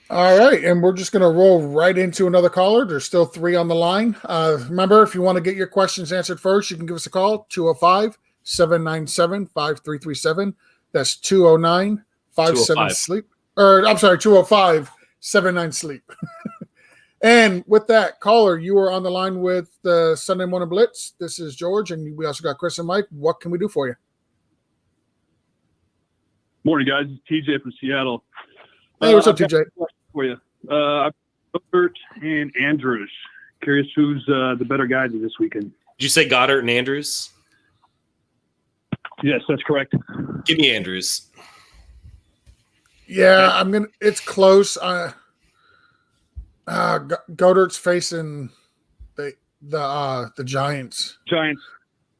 All right, and we're just going to roll right into another caller. There's still 3 on the line. Remember, if you want to get your questions answered first, you can give us a call, 205-797-5337. That's 209-57-SLEEP. Or, I'm sorry, 205-79-SLEEP. And with that, caller, you are on the line with the Sunday Morning Blitz. This is George, and we also got Chris and Mike. What can we do for you? Morning, guys. It's TJ from Seattle. Hey, what's up, TJ? For you. I've got Goddard and Andrews. Curious who's the better guy this weekend. Did you say Goddard and Andrews? Yes, that's correct. Give me Andrews. Yeah, it's close. Goddard's facing the Giants. Giants.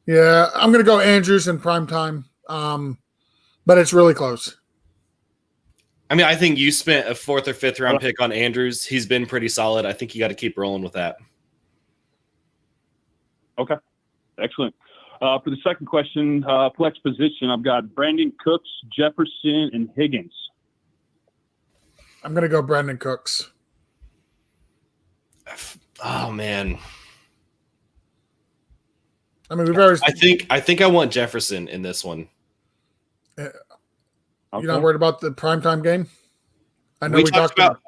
Yeah, I'm gonna go Andrews in prime time. But it's really close. I mean, I think you spent a 4th or 5th round pick on Andrews. He's been pretty solid. I think you got to keep rolling with that. Okay. Excellent. For the second question, flex position, I've got Brandon Cooks, Jefferson, and Higgins. I'm going to go Brandon Cooks. Oh, man. I mean, we've already. I think I want Jefferson in this one. You're not worried about the primetime game? I know we talked about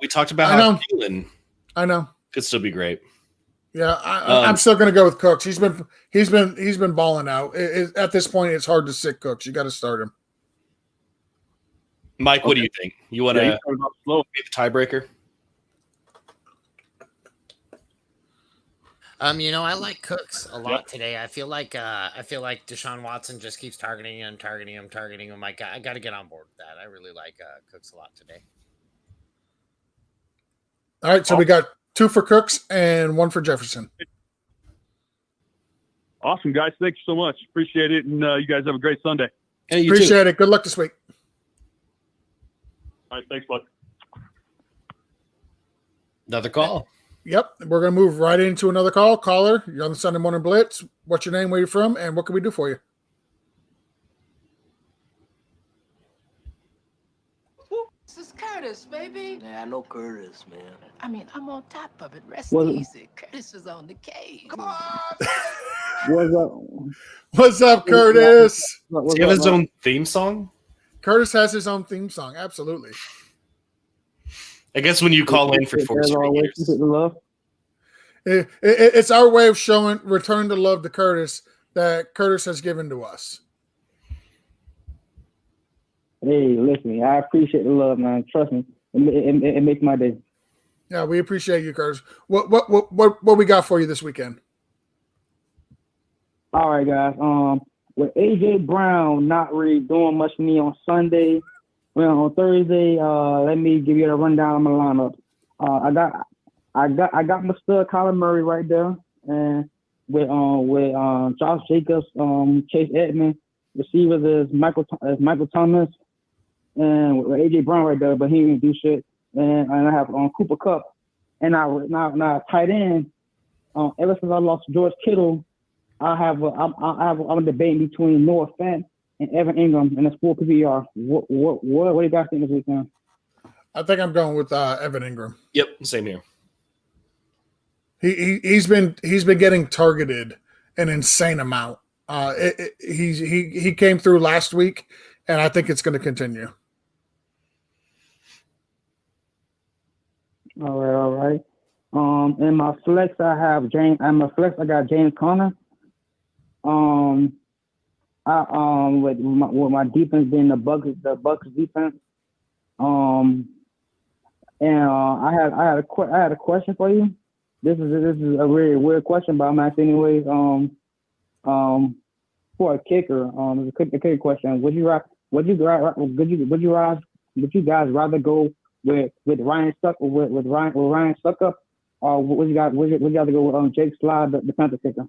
how Thielen I know could still be great. Yeah, I'm still going to go with Cooks. He's been balling out. At this point, it's hard to sit Cooks. You got to start him. Mike, what do you think? You want to be the tiebreaker? I like Cooks a lot today. I feel like Deshaun Watson just keeps targeting him. I got to get on board with that. I really like Cooks a lot today. All right, so we got 2 for Cooks and 1 for Jefferson. Awesome, guys. Thanks so much. Appreciate it, and you guys have a great Sunday. Hey, Appreciate it. Good luck this week. All right, thanks, bud. Another call. Yep, we're gonna move right into another call. Caller, you're on the Sunday Morning Blitz. What's your name? Where you from? And what can we do for you? This is Curtis, baby. Yeah, I know Curtis, man. I mean, I'm on top of it. Rest Well- easy. Curtis is on the case. Come on. What's up? What's up, Curtis? Does he have his own theme song? Curtis has his own theme song. Absolutely. I guess when you call in for 4 straight years. It's our way of showing return the love to Curtis that Curtis has given to us. Hey, listen, I appreciate the love, man. Trust me, it makes my day. Yeah, we appreciate you, Curtis. What we got for you this weekend? All right, guys. With AJ Brown not really doing much for me on Sunday, well, on Thursday, let me give you a rundown of my lineup. I got my stud Kyler Murray right there, and with Josh Jacobs, Chase Edmonds, receivers is Michael Thomas, and with AJ Brown right there, but he didn't do shit. And I have Cooper Kupp, and now tight end. Ever since I lost George Kittle, I'm debating between Noah Fant and Evan Ingram, and that's 4 PPR. What do you guys think this weekend? I think I'm going with Evan Ingram. Yep, same here. He's been getting targeted an insane amount. He came through last week, and I think it's going to continue. All right. In my flex, I got James Conner. With my defense being the Bucks defense. And I had a question for you. This is a really weird question, but I'm asking anyways. For a kicker, it's a kicker question. Would you guys rather go with Ryan Suckup, or would you guys go with Jake Slide, the Panther kicker?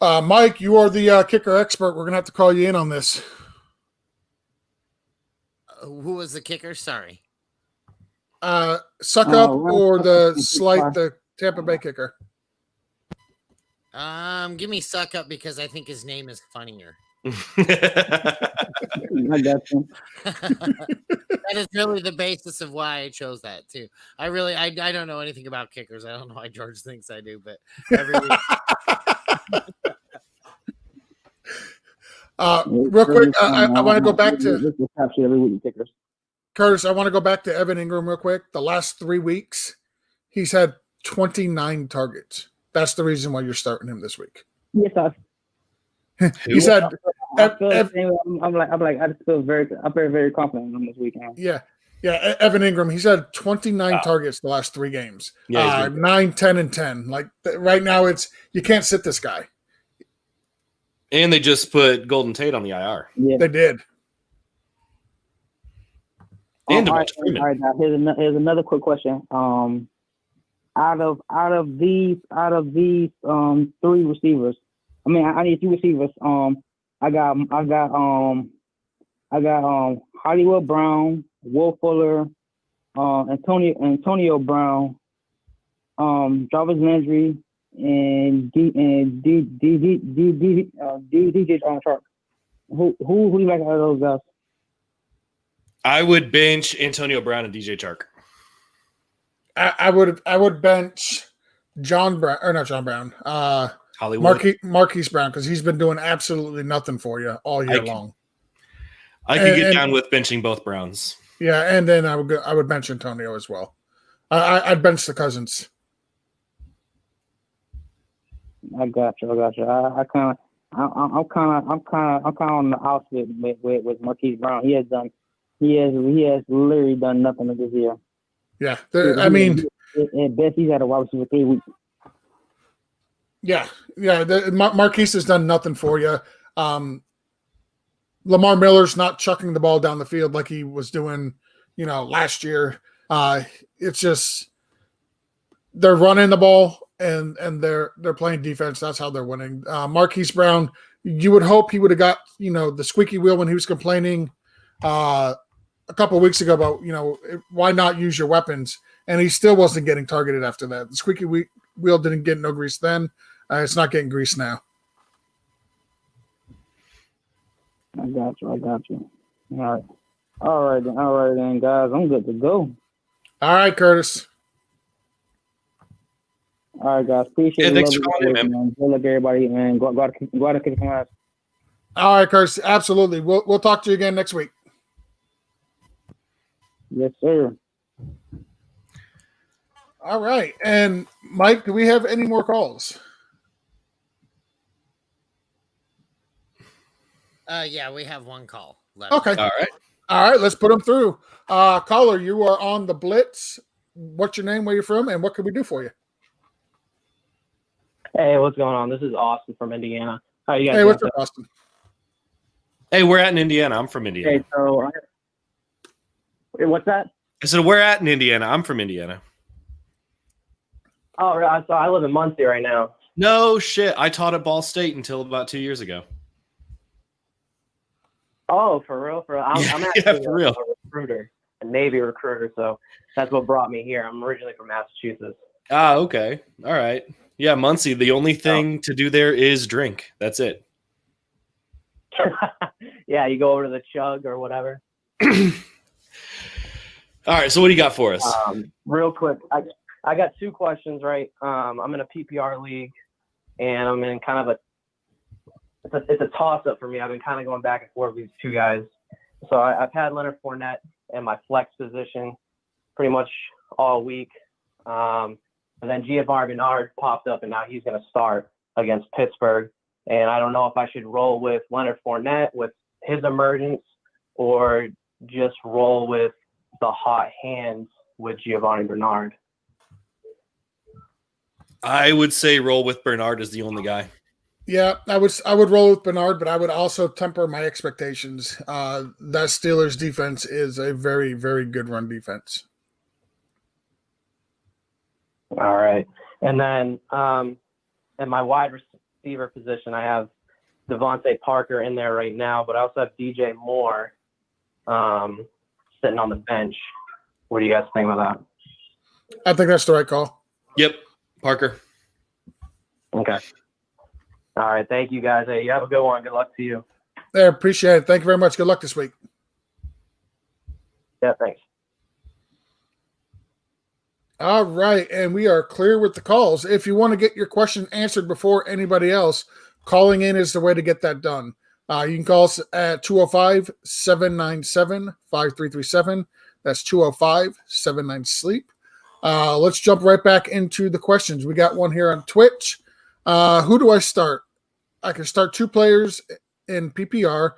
Mike, you are the kicker expert. We're gonna have to call you in on this. Who was the kicker? Sorry. Suckup or the Tampa Bay kicker? Give me Suckup because I think his name is funnier. I got you. That is really the basis of why I chose that too. I don't know anything about kickers. I don't know why George thinks I do, but every week. Real quick, I want to go back to kickers. Curtis. I want to go back to Evan Ingram real quick. The last 3 weeks, he's had 29 targets. That's the reason why you're starting him this week. Yes, He said, I'm very confident on this weekend. Yeah, Evan Ingram. He's had 29 targets the last 3 games. Yeah, 9, 10, and 10. Like right now, you can't sit this guy. And they just put Golden Tate on the IR. Yeah, They did. And all Devonta Freeman. right, now here's another quick question. Out of these 3 receivers, I need 2 receivers. I got Hollywood Brown, Will Fuller, Antonio Brown, Jarvis Landry, and DJ Chark. Who do you like out of those guys? I would bench Antonio Brown and DJ Chark. I would bench John Brown or not John Brown. Hollywood. Marquise Brown, because he's been doing absolutely nothing for you all year long. I could get down with benching both Browns. Yeah, and then I would bench Antonio as well. I'd bench the Cousins. I got you. I'm kind of on the opposite with Marquise Brown. He has literally done nothing this year. Yeah, at best he's had a wide receiver 3 weeks. Yeah. Marquise has done nothing for you. Lamar Miller's not chucking the ball down the field like he was doing, last year. It's just they're running the ball and they're playing defense. That's how they're winning. Marquise Brown, you would hope he would have got the squeaky wheel when he was complaining a couple of weeks ago about, why not use your weapons, and he still wasn't getting targeted after that. The squeaky wheel didn't get no grease then. It's not getting grease now. I got you. All right then, guys. I'm good to go. All right, Curtis. All right, guys. Appreciate it. Thanks for calling in, man. Good luck, everybody, and go out and kick some ass. All right, Curtis. Absolutely. We'll talk to you again next week. Yes, sir. All right. And Mike, do we have any more calls? Yeah, we have one call left. Okay. All right. Let's put them through. Caller, you are on the Blitz. What's your name? Where you're from? And what can we do for you? Hey, what's going on? This is Austin from Indiana. How you guys Hey, doing? what's up, Austin? Hey, we're at in Indiana. I'm from Indiana. Okay, so what's that? I said we're at in Indiana. I'm from Indiana. Oh, so I live in Muncie right now. No shit. I taught at Ball State until about 2 years ago. Oh, for real? I'm actually for real. a recruiter, a Navy recruiter, so that's what brought me here. I'm originally from Massachusetts. Ah, okay. All right. Yeah, Muncie, the only thing to do there is drink. That's it. Yeah, you go over to the Chug or whatever. All right, so what do you got for us? Real quick, I got two questions, right? I'm in a PPR league, and I'm in kind of it's a toss-up for me. I've been kind of going back and forth with these two guys. So I've had Leonard Fournette in my flex position pretty much all week. And then Giovanni Bernard popped up, and now he's going to start against Pittsburgh. And I don't know if I should roll with Leonard Fournette with his emergence or just roll with the hot hands with Giovanni Bernard. I would say roll with Bernard as the only guy. Yeah, I would roll with Bernard, but I would also temper my expectations. That Steelers defense is a very, very good run defense. All right. And then in my wide receiver position, I have Devontae Parker in there right now, but I also have DJ Moore sitting on the bench. What do you guys think about that? I think that's the right call. Yep, Parker. Okay. All right. Thank you, guys. Hey, you have a good one. Good luck to you. I appreciate it. Thank you very much. Good luck this week. Yeah, thanks. All right, and we are clear with the calls. If you want to get your question answered before anybody else, calling in is the way to get that done. You can call us at 205-797-5337. That's 205-79-SLEEP. Let's jump right back into the questions. We got one here on Twitch. Who do I start? I can start two players in PPR,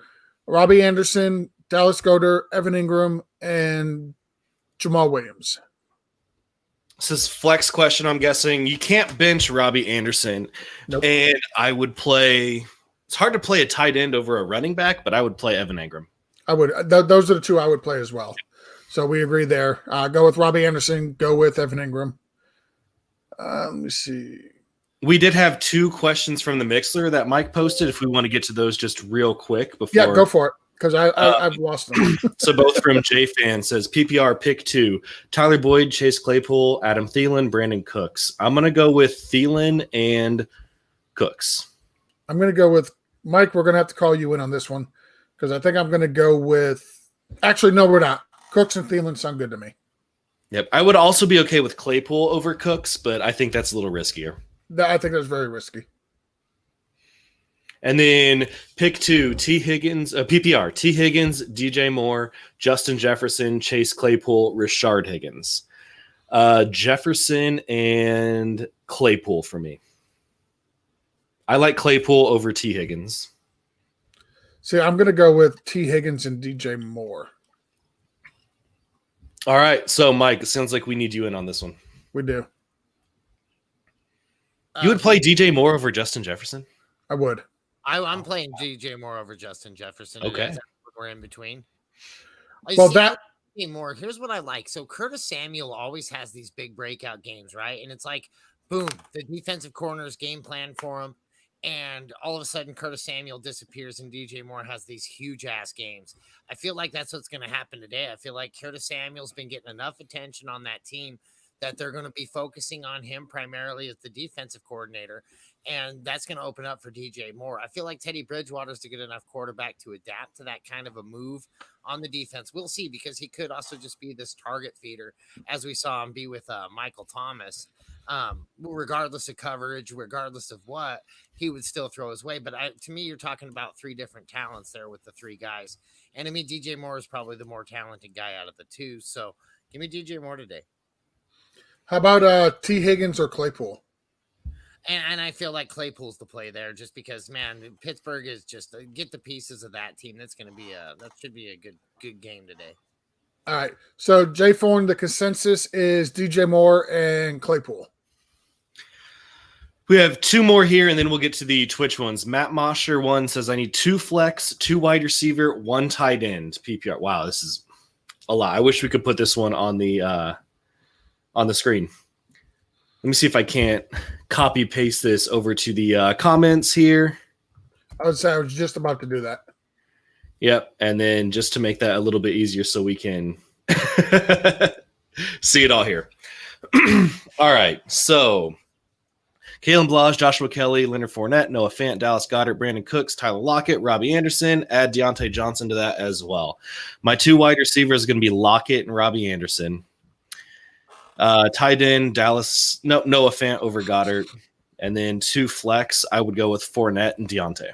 Robbie Anderson, Dallas Goedert, Evan Ingram, and Jamal Williams. This is flex question, I'm guessing. You can't bench Robbie Anderson. Nope. And I would play – it's hard to play a tight end over a running back, but I would play Evan Ingram. I would. Those are the two I would play as well. So we agree there. Go with Robbie Anderson. Go with Evan Ingram. Let me see. We did have two questions from the Mixler that Mike posted. If we want to get to those just real quick before. Yeah, go for it. Because I've lost them. So both from J-Fan says PPR pick two: Tyler Boyd, Chase Claypool, Adam Thielen, Brandon Cooks. I'm going to go with Thielen and Cooks. I'm going to go with Mike. We're going to have to call you in on this one because I think I'm going to go with – actually, no, we're not. Cooks and Thielen sound good to me. Yep. I would also be okay with Claypool over Cooks, but I think that's a little riskier. I think that's very risky. And then pick two, T. Higgins, PPR, T. Higgins, DJ Moore, Justin Jefferson, Chase Claypool, Rashard Higgins. Jefferson and Claypool for me. I like Claypool over T. Higgins. See, I'm going to go with T. Higgins and DJ Moore. All right. So, Mike, it sounds like we need you in on this one. We do. You would play DJ Moore over Justin Jefferson? I would. I'm playing DJ Moore over Justin Jefferson. Okay. We're in between. Well, Moore. Here's what I like. So Curtis Samuel always has these big breakout games, right? And it's like, boom, the defensive corners game plan for him. and all of a sudden Curtis Samuel disappears and DJ Moore has these huge ass games. I feel like that's what's going to happen today. I feel like Curtis Samuel's been getting enough attention on that team that they're going to be focusing on him primarily as the defensive coordinator, and that's going to open up for DJ Moore. I feel like Teddy Bridgewater's a good enough quarterback to adapt to that kind of a move on the defense. We'll see, because he could also just be this target feeder, as we saw him be with Michael Thomas. Regardless of coverage, regardless of what, he would still throw his way. But to me, you're talking about three different talents there with the three guys. And I mean, DJ Moore is probably the more talented guy out of the two. So give me DJ Moore today. How about T. Higgins or Claypool? And I feel like Claypool's the play there, just because, man, Pittsburgh is just get the pieces of that team. That should be a good game today. All right. So Jay Thorne, the consensus is DJ Moore and Claypool. We have two more here, and then we'll get to the Twitch ones. Matt Mosher one says, I need 2 flex, 2 wide receiver, 1 tight end. PPR. Wow, this is a lot. I wish we could put this one on the screen. Let me see if I can't copy paste this over to the comments here. I was just about to do that. Yep. And then just to make that a little bit easier so we can see it all here. All right. So Kalen Blage, Joshua Kelly, Leonard Fournette, Noah Fant, Dallas Goedert, Brandon Cooks, Tyler Lockett, Robbie Anderson. Add Deontay Johnson to that as well. My 2 wide receivers are going to be Lockett and Robbie Anderson. Tight end, Noah Fant over Goddard. And then 2 flex, I would go with Fournette and Deontay.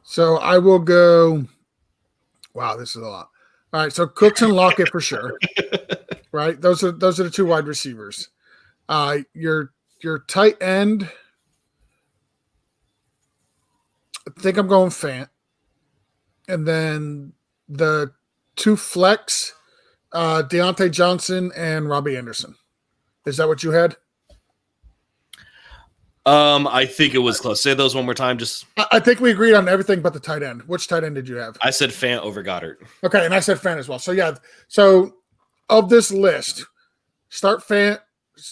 So I will go. Wow, this is a lot. All right, so Cooks and Lockett for sure. Right, those are the 2 wide receivers. Your tight end, I think I'm going Fant, and then the 2 flex, Deontay Johnson and Robbie Anderson. Is that what you had? I think it was close. Say those one more time. I think we agreed on everything but the tight end. Which tight end did you have? I said Fant over Goddard. Okay, and I said Fant as well. So yeah, so of this list, start Fant,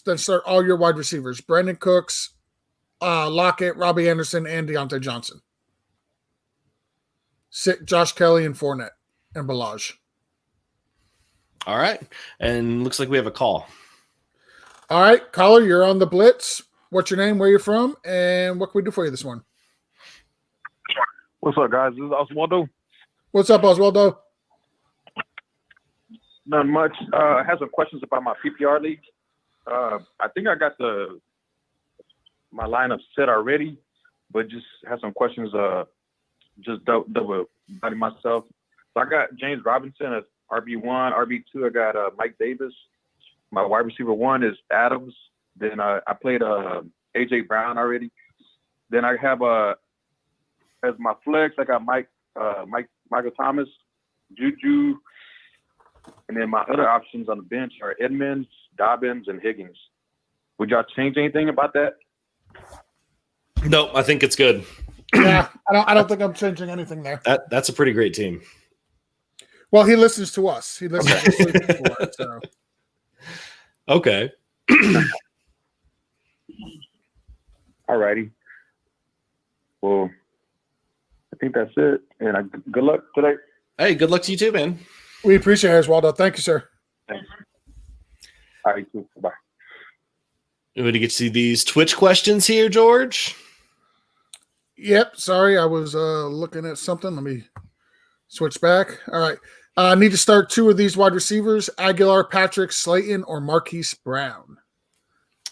then start all your wide receivers: Brandon Cooks, Lockett, Robbie Anderson, and Deontay Johnson. Sit Josh Kelly and Fournette and Blage. All right, and looks like we have a call. All right, caller, you're on the Blitz. What's your name, where you're from, and what can we do for you this morning? What's up, guys? This is Oswaldo. What's up, Oswaldo? Not much. I have some questions about my PPR league. I think I got my lineup set already, but just have some questions. Just double body myself. So I got James Robinson as RB1, RB2. I got Mike Davis. My wide receiver 1 is Adams. Then I played AJ Brown already. Then I have as my flex, I got Michael Thomas, Juju, and then my other options on the bench are Edmonds, Dobbins, and Higgins. Would y'all change anything about that? No, I think it's good. Yeah, I don't think I'm changing anything there. That's a pretty great team. Well, he listens to us. He listens to Sleeping for it, so. Okay. All righty. Well, I think that's it. And good luck today. Hey, good luck to you too, man. We appreciate it, Oswaldo. Thank you, sir. Thanks. All right, too. Bye. You want to get to these Twitch questions here, George? Yep. Sorry, I was looking at something. Let me switch back. All right. I need to start 2 of these wide receivers: Aguilar, Patrick, Slayton, or Marquise Brown.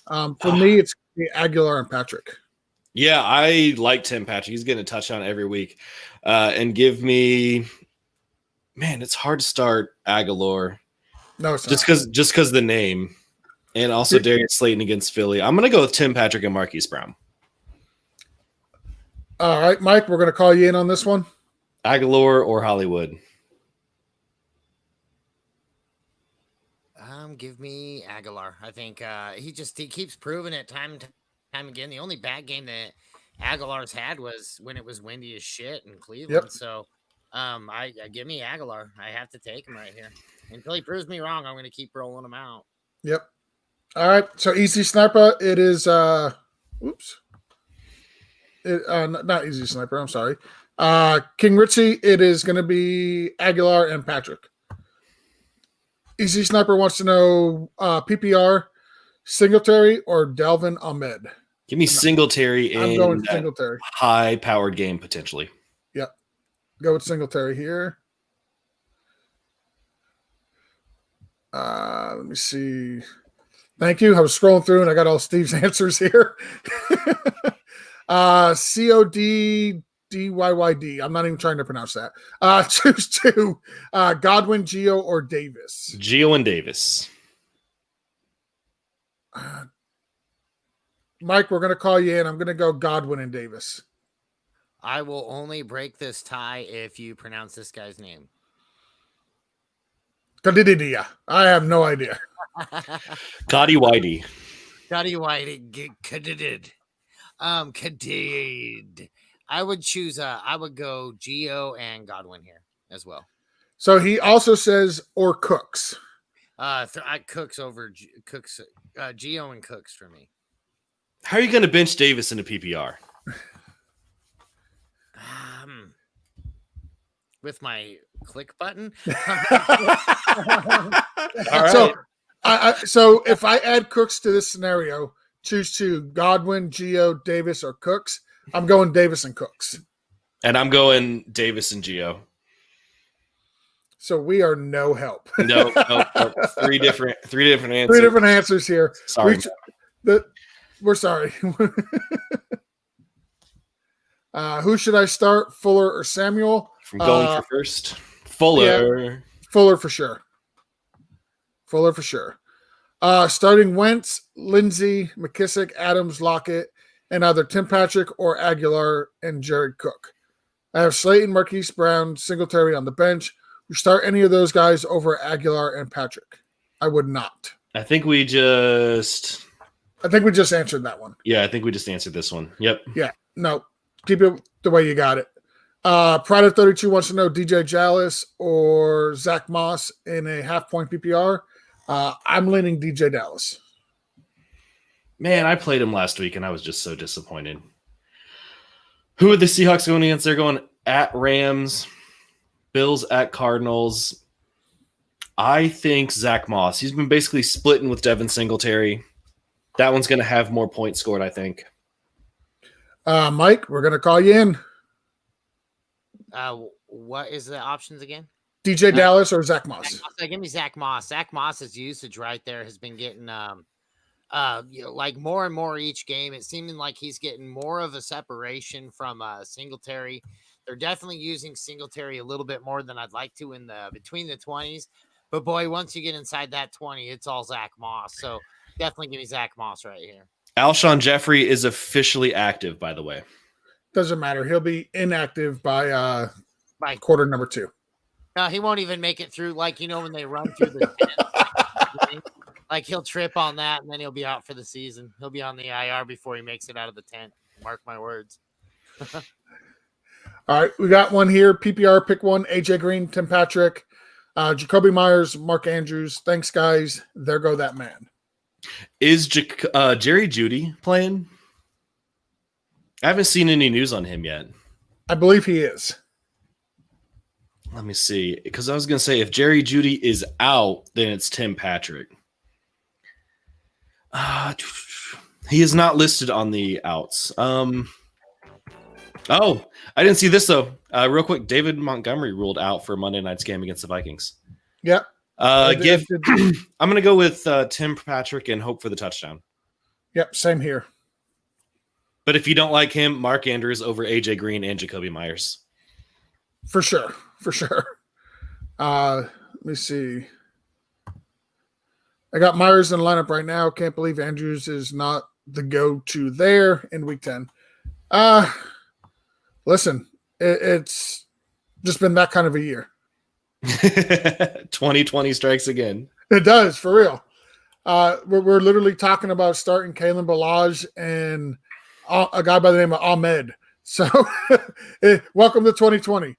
For me, it's Aguilar and Patrick. Yeah, I like Tim Patrick. He's getting a touchdown every week. And give me, man, it's hard to start Aguilar. No, it's just because the name, and also Darius Slayton against Philly. I'm gonna go with Tim Patrick and Marquise Brown. All right, Mike, we're gonna call you in on this one. Aguilar or Hollywood. Give me Aguilar. I think he keeps proving it time and time again. The only bad game that Aguilar's had was when it was windy as shit in Cleveland. Yep. So I give me Aguilar. I have to take him right here. Until he proves me wrong, I'm going to keep rolling him out. Yep. All right. So easy sniper. It is oops. not Easy Sniper. I'm sorry. King Ritchie, it is going to be Aguilar and Patrick. Easy Sniper wants to know PPR, Singletary or Dalvin Ahmed. Give me Singletary I'm going in Singletary. high-powered game potentially. Yep. Go with Singletary here. Let me see. Thank you. I was scrolling through and I got all Steve's answers here. CODDYYD. I'm not even trying to pronounce that. Choose two. Godwin, Gio, or Davis. Gio and Davis. Mike, we're going to call you in. I'm going to go Godwin and Davis. I will only break this tie if you pronounce this guy's name. Kadididia. I have no idea. Gotti Whitey. Gotti Whitey. Kadid. Kadid. I would choose. I would go Gio and Godwin here as well. So he also says or Cooks. Cooks over Cooks. Gio and Cooks for me. How are you going to bench Davis in a PPR? With my click button. All right. So if I add Cooks to this scenario, choose two: Godwin, Gio, Davis, or Cooks. I'm going Davis and Cooks. And I'm going Davis and Gio. So we are no help. No. Three different answers. Three different answers here. Sorry. We're sorry. Who should I start, Fuller or Samuel? From going for first. Fuller. Yeah, Fuller for sure. Fuller for sure. Starting Wentz, Lindsey, McKissick, Adams, Lockett, and either Tim Patrick or Aguilar and Jared Cook. I have Slayton, Marquise Brown, Singletary on the bench. We start any of those guys over Aguilar and Patrick. I would not. I think we just answered that one. Yeah, I think we just answered this one. Yep. Yeah. No. Keep it the way you got it. Pride 32 wants to know DJ Dallas or Zach Moss in a half-point PPR. I'm leaning DJ Dallas. Man, I played him last week, and I was just so disappointed. Who are the Seahawks going against? They're going at Rams, Bills at Cardinals. I think Zach Moss. He's been basically splitting with Devin Singletary. That one's going to have more points scored, I think. Mike, we're going to call you in. What is the options again? DJ Dallas or Zach Moss? Give me Zach Moss. Zach Moss's usage right there has been getting like more and more each game. It's seeming like he's getting more of a separation from Singletary. They're definitely using Singletary a little bit more than I'd like to in the between the 20s. But boy, once you get inside that 20, it's all Zach Moss. So definitely give me Zach Moss right here. Alshon Jeffrey is officially active, by the way. Doesn't matter. He'll be inactive by quarter number 2. No, he won't even make it through. Like, when they run through the 10, like he'll trip on that and then he'll be out for the season. He'll be on the IR before he makes it out of the tent. Mark my words. All right. We got one here. PPR pick one. AJ Green, Tim Patrick, Jacoby Myers, Mark Andrews. Thanks, guys. There go that man. Is Jerry Jeudy playing? I haven't seen any news on him yet. I believe he is. Let me see. Because I was going to say, if Jerry Jeudy is out, then it's Tim Patrick. He is not listed on the outs. Oh, I didn't see this, though. Real quick, David Montgomery ruled out for Monday night's game against the Vikings. Yep. I'm going to go with Tim Patrick and hope for the touchdown. Yep, same here. But if you don't like him, Mark Andrews over AJ Green and Jacoby Myers. For sure. Let me see. I got Myers in the lineup right now. Can't believe Andrews is not the go-to there in week 10. Listen, it's just been that kind of a year. 2020 strikes again. It does, for real. We're literally talking about starting Kalen Ballage and a guy by the name of Ahmed. So, welcome to 2020.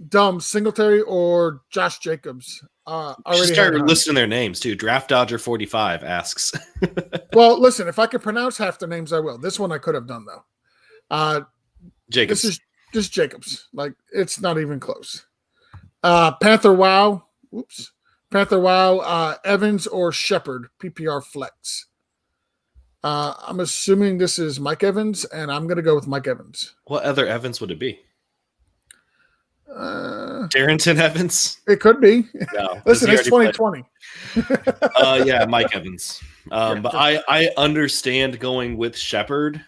Dumb Singletary or Josh Jacobs. Already started listing their names too. Draft Dodger 45 asks. Well, listen, if I could pronounce half their names, I will. This one I could have done though. Jacobs. This is just Jacobs. Like, it's not even close. Panther Wow. Oops. Panther Wow. Evans or Shepard. PPR flex. I'm assuming this is Mike Evans, and I'm going to go with Mike Evans. What other Evans would it be? Darrington Evans? It could be. No. Listen, it's 2020. Yeah, Mike Evans. But I understand going with Shepard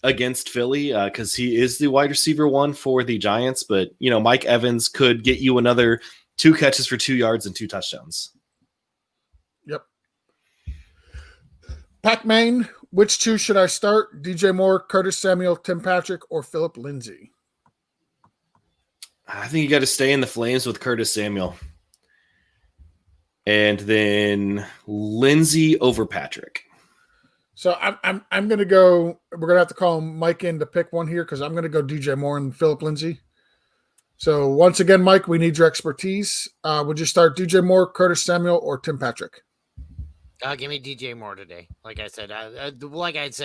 against Philly because he is the wide receiver 1 for the Giants. But, Mike Evans could get you another 2 catches for 2 yards and 2 touchdowns. Yep. Pac-Man, which 2 should I start? DJ Moore, Curtis Samuel, Tim Patrick, or Philip Lindsay? I think you got to stay in the flames with Curtis Samuel. And then Lindsay over Patrick. So I'm going to go. We're going to have to call Mike in to pick one here because I'm going to go DJ Moore and Philip Lindsay. So once again, Mike, we need your expertise. Would you start DJ Moore, Curtis Samuel, or Tim Patrick? Give me DJ Moore today. Like I said,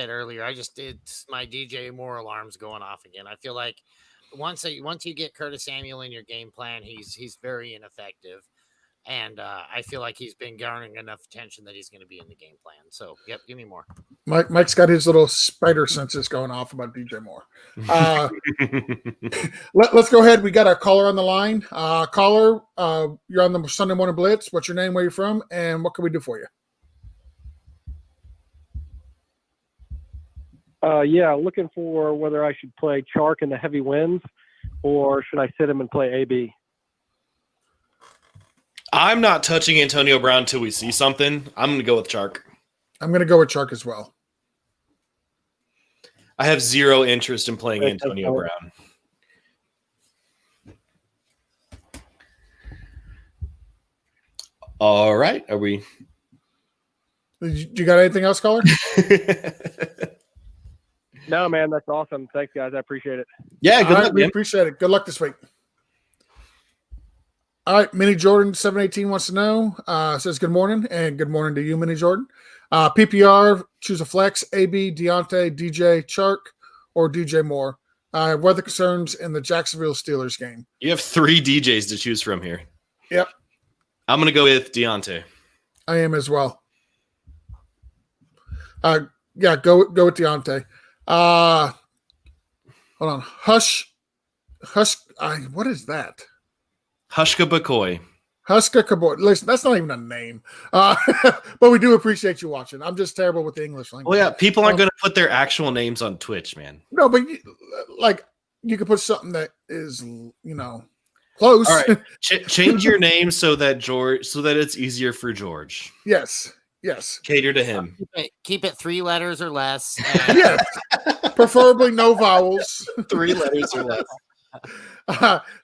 earlier, it's my DJ Moore alarms going off again. I feel like once you get Curtis Samuel in your game plan, he's very ineffective. And I feel like he's been garnering enough attention that he's going to be in the game plan. So, yep, give me more. Mike's got his little spider senses going off about DJ Moore. Let's go ahead. We got our caller on the line. Caller, you're on the Sunday Morning Blitz. What's your name, where you from, and what can we do for you? Yeah, looking for whether I should play Chark in the heavy winds or should I sit him and play AB? I'm not touching Antonio Brown until we see something. I'm going to go with Chark. I'm going to go with Chark as well. I have zero interest in playing Antonio Brown. All right. Are we? You got anything else, caller? No, man, that's awesome. Thanks, guys. I appreciate it. Yeah, good luck, We man. appreciate it. Good luck this week. All right, Mini Jordan 718 wants to know, says good morning, and good morning to you, Mini Jordan. PPR, choose a flex, AB, Deontay, DJ, Chark, or DJ Moore. Weather concerns in the Jacksonville Steelers game. You have 3 DJs to choose from here. Yep. I'm going to go with Deontay. I am as well. Yeah, go with Deontay. Hold on. Hush. What is that? Hushka Bakoy. Huska Kaboy. Listen, that's not even a name. But we do appreciate you watching. I'm just terrible with the English language. Well, yeah, people aren't going to put their actual names on Twitch, man. No, but you could put something that is, close. All right, change your name so that it's easier for George. Yes. Cater to him. Keep it 3 letters or less. Yes. Preferably no vowels. 3 letters or less.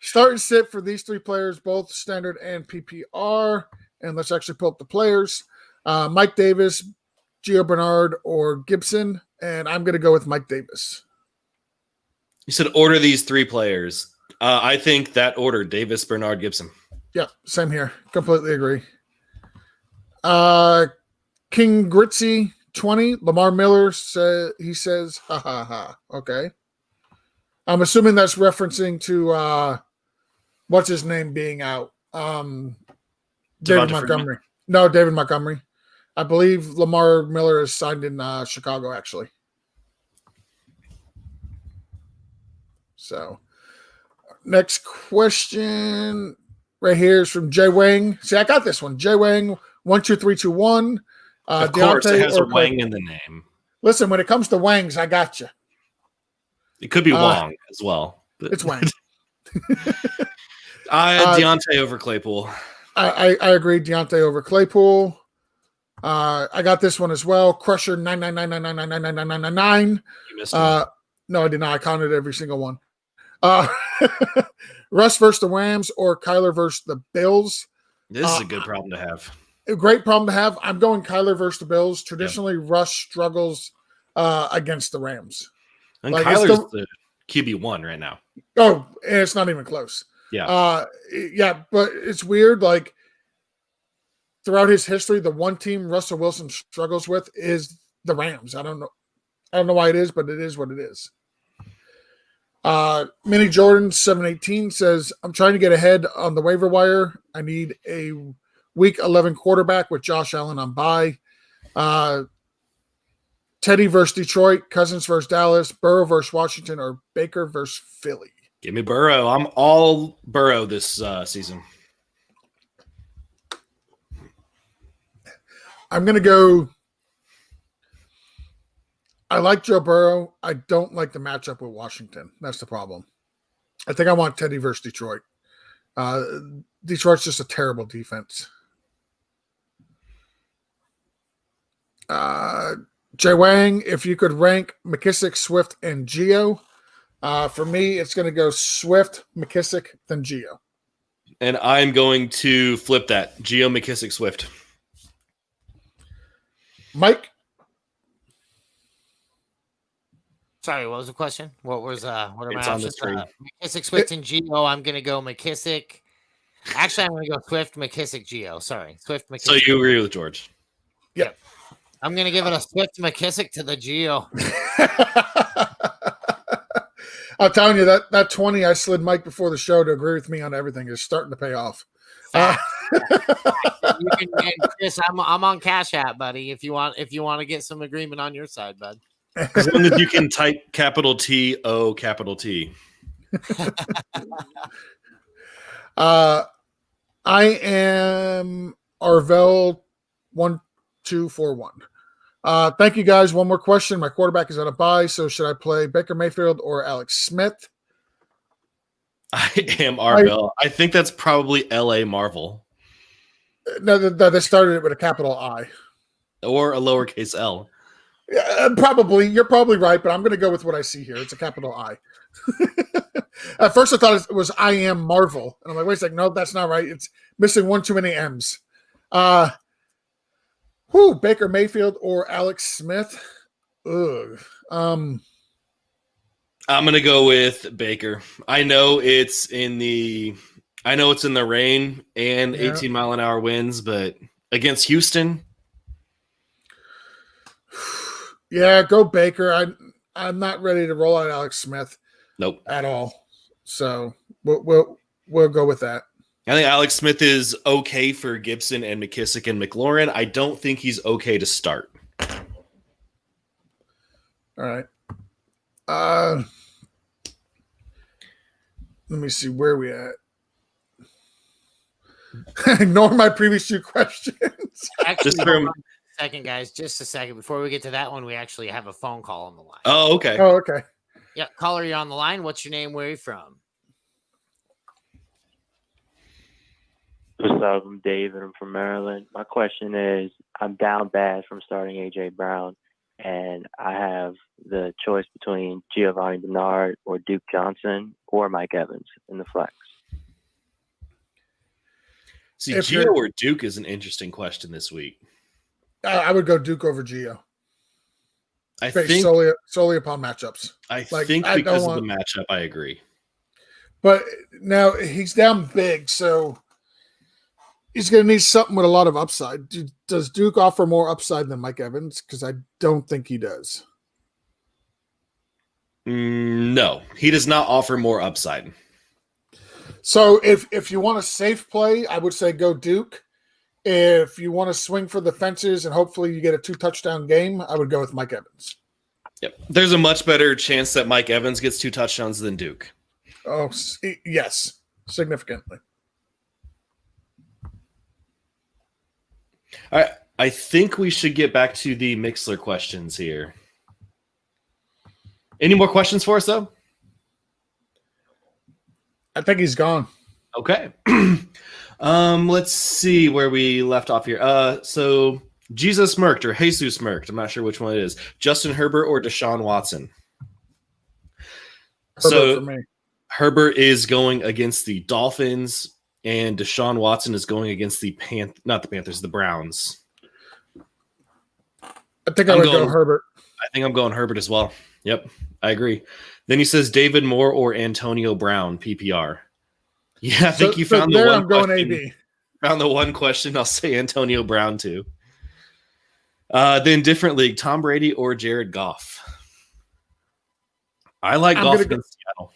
Start and sit for these 3 players, both standard and PPR. And let's actually pull up the players. Mike Davis, Gio Bernard, or Gibson. And I'm going to go with Mike Davis. You said order these 3 players. I think that order, Davis, Bernard, Gibson. Yeah, same here. Completely agree. King Gritzy 20. Lamar Miller says, ha ha ha. Okay. I'm assuming that's referencing to what's his name being out. David Montgomery. No, David Montgomery. I believe Lamar Miller is signed in Chicago, actually. So, next question right here is from Jay Wang. See, I got this one. Jay Wang, 12321. Of course, it has a Wang in the name. Listen, when it comes to Wangs, I got you. It could be Wong as well. But. It's Wang. Deontay over Claypool. I agree. Deontay over Claypool. I got this one as well. Crusher 99999999999. You missed one. No, I did not. I counted every single one. Russ versus the Rams or Kyler versus the Bills. This is a good problem to have. A great problem to have. I'm going Kyler versus the Bills. Traditionally, Russ struggles against the Rams. And Kyler's the QB1 right now. Oh, and it's not even close. Yeah. But it's weird. Like, throughout his history, the one team Russell Wilson struggles with is the Rams. I don't know why it is, but it is what it is. Mini Jordan 718 says, I'm trying to get ahead on the waiver wire. I need a week 11 quarterback with Josh Allen on bye. Teddy versus Detroit, Cousins versus Dallas, Burrow versus Washington, or Baker versus Philly. Give me Burrow. I'm all Burrow this season. I'm going to go. I like Joe Burrow. I don't like the matchup with Washington. That's the problem. I think I want Teddy versus Detroit. Detroit's just a terrible defense. Jay Wang, if you could rank McKissick, Swift, and Geo, for me, it's going to go Swift, McKissick, then Geo. And I'm going to flip that. Geo, McKissick, Swift. Mike? Sorry, what was the question? What are my It's on the options? screen. McKissick, Swift, and Geo. I'm going to go McKissick. Actually, I'm going to go Swift, McKissick, Geo. Sorry, Swift, McKissick. So you agree with George? Yep. I'm going to give it a Swift, McKissick to the Geo. I'm telling you, that 20 I slid Mike before the show to agree with me on everything is starting to pay off. You can, and Chris, I'm on Cash App, buddy. If you want to get some agreement on your side, bud. As long as you can type capital T O capital T. I am Arvel 1241. Thank you guys. One more question. My quarterback is on a bye, so should I play Baker Mayfield or Alex Smith? I am Arvel. I think that's probably L.A. Marvel. No, they started it with a capital I. Or a lowercase L. Yeah, probably. You're probably right, but I'm going to go with what I see here. It's a capital I. At first, I thought it was I am Marvel. And I'm like, wait a second. No, that's not right. It's missing one too many M's. Baker Mayfield or Alex Smith? Ugh. I'm going to go with Baker. I know it's in the rain and 18-mile-an-hour winds, but against Houston. Yeah, go Baker. I'm not ready to roll out Alex Smith. Nope. At all. So we'll go with that. I think Alex Smith is okay for Gibson and McKissick and McLaurin. I don't think he's okay to start. All right. Let me see where we at. Ignore my previous two questions. Actually, hold on a second, guys. Just a second. Before we get to that one, we actually have a phone call on the line. Oh, okay. Oh, okay. Yeah, caller, you're on the line. What's your name? Where are you from? What's up? I'm David. I'm from Maryland. My question is, I'm down bad from starting A.J. Brown, and I have the choice between Giovanni Bernard or Duke Johnson or Mike Evans in the flex. See, Gio or Duke is an interesting question this week. I would go Duke over Gio. I think solely upon matchups. I think because of the matchup, I agree. But now he's down big, so he's going to need something with a lot of upside. Does Duke offer more upside than Mike Evans? Because I don't think he does. No, he does not offer more upside. So if you want a safe play, I would say go Duke. If you want to swing for the fences and hopefully you get a 2-touchdown game, I would go with Mike Evans. Yep. There's a much better chance that Mike Evans gets 2 touchdowns than Duke. Oh, yes, significantly. All right. I think we should get back to the Mixler questions here. Any more questions for us, though? I think he's gone. Okay. Let's see where we left off here. So Jesus Smirked or Jesus Smirked. I'm not sure which one it is. Justin Herbert or Deshaun Watson? Herbert for me. Herbert is going against the Dolphins, and Deshaun Watson is going against the Browns. I think I would go Herbert. I think I'm going Herbert as well. Yep, I agree. Then he says David Moore or Antonio Brown, PPR. Yeah, I think you found the one. I'm going AB. Found the one question. I'll say Antonio Brown too. Then different league, Tom Brady or Jared Goff. I like Goff against Seattle.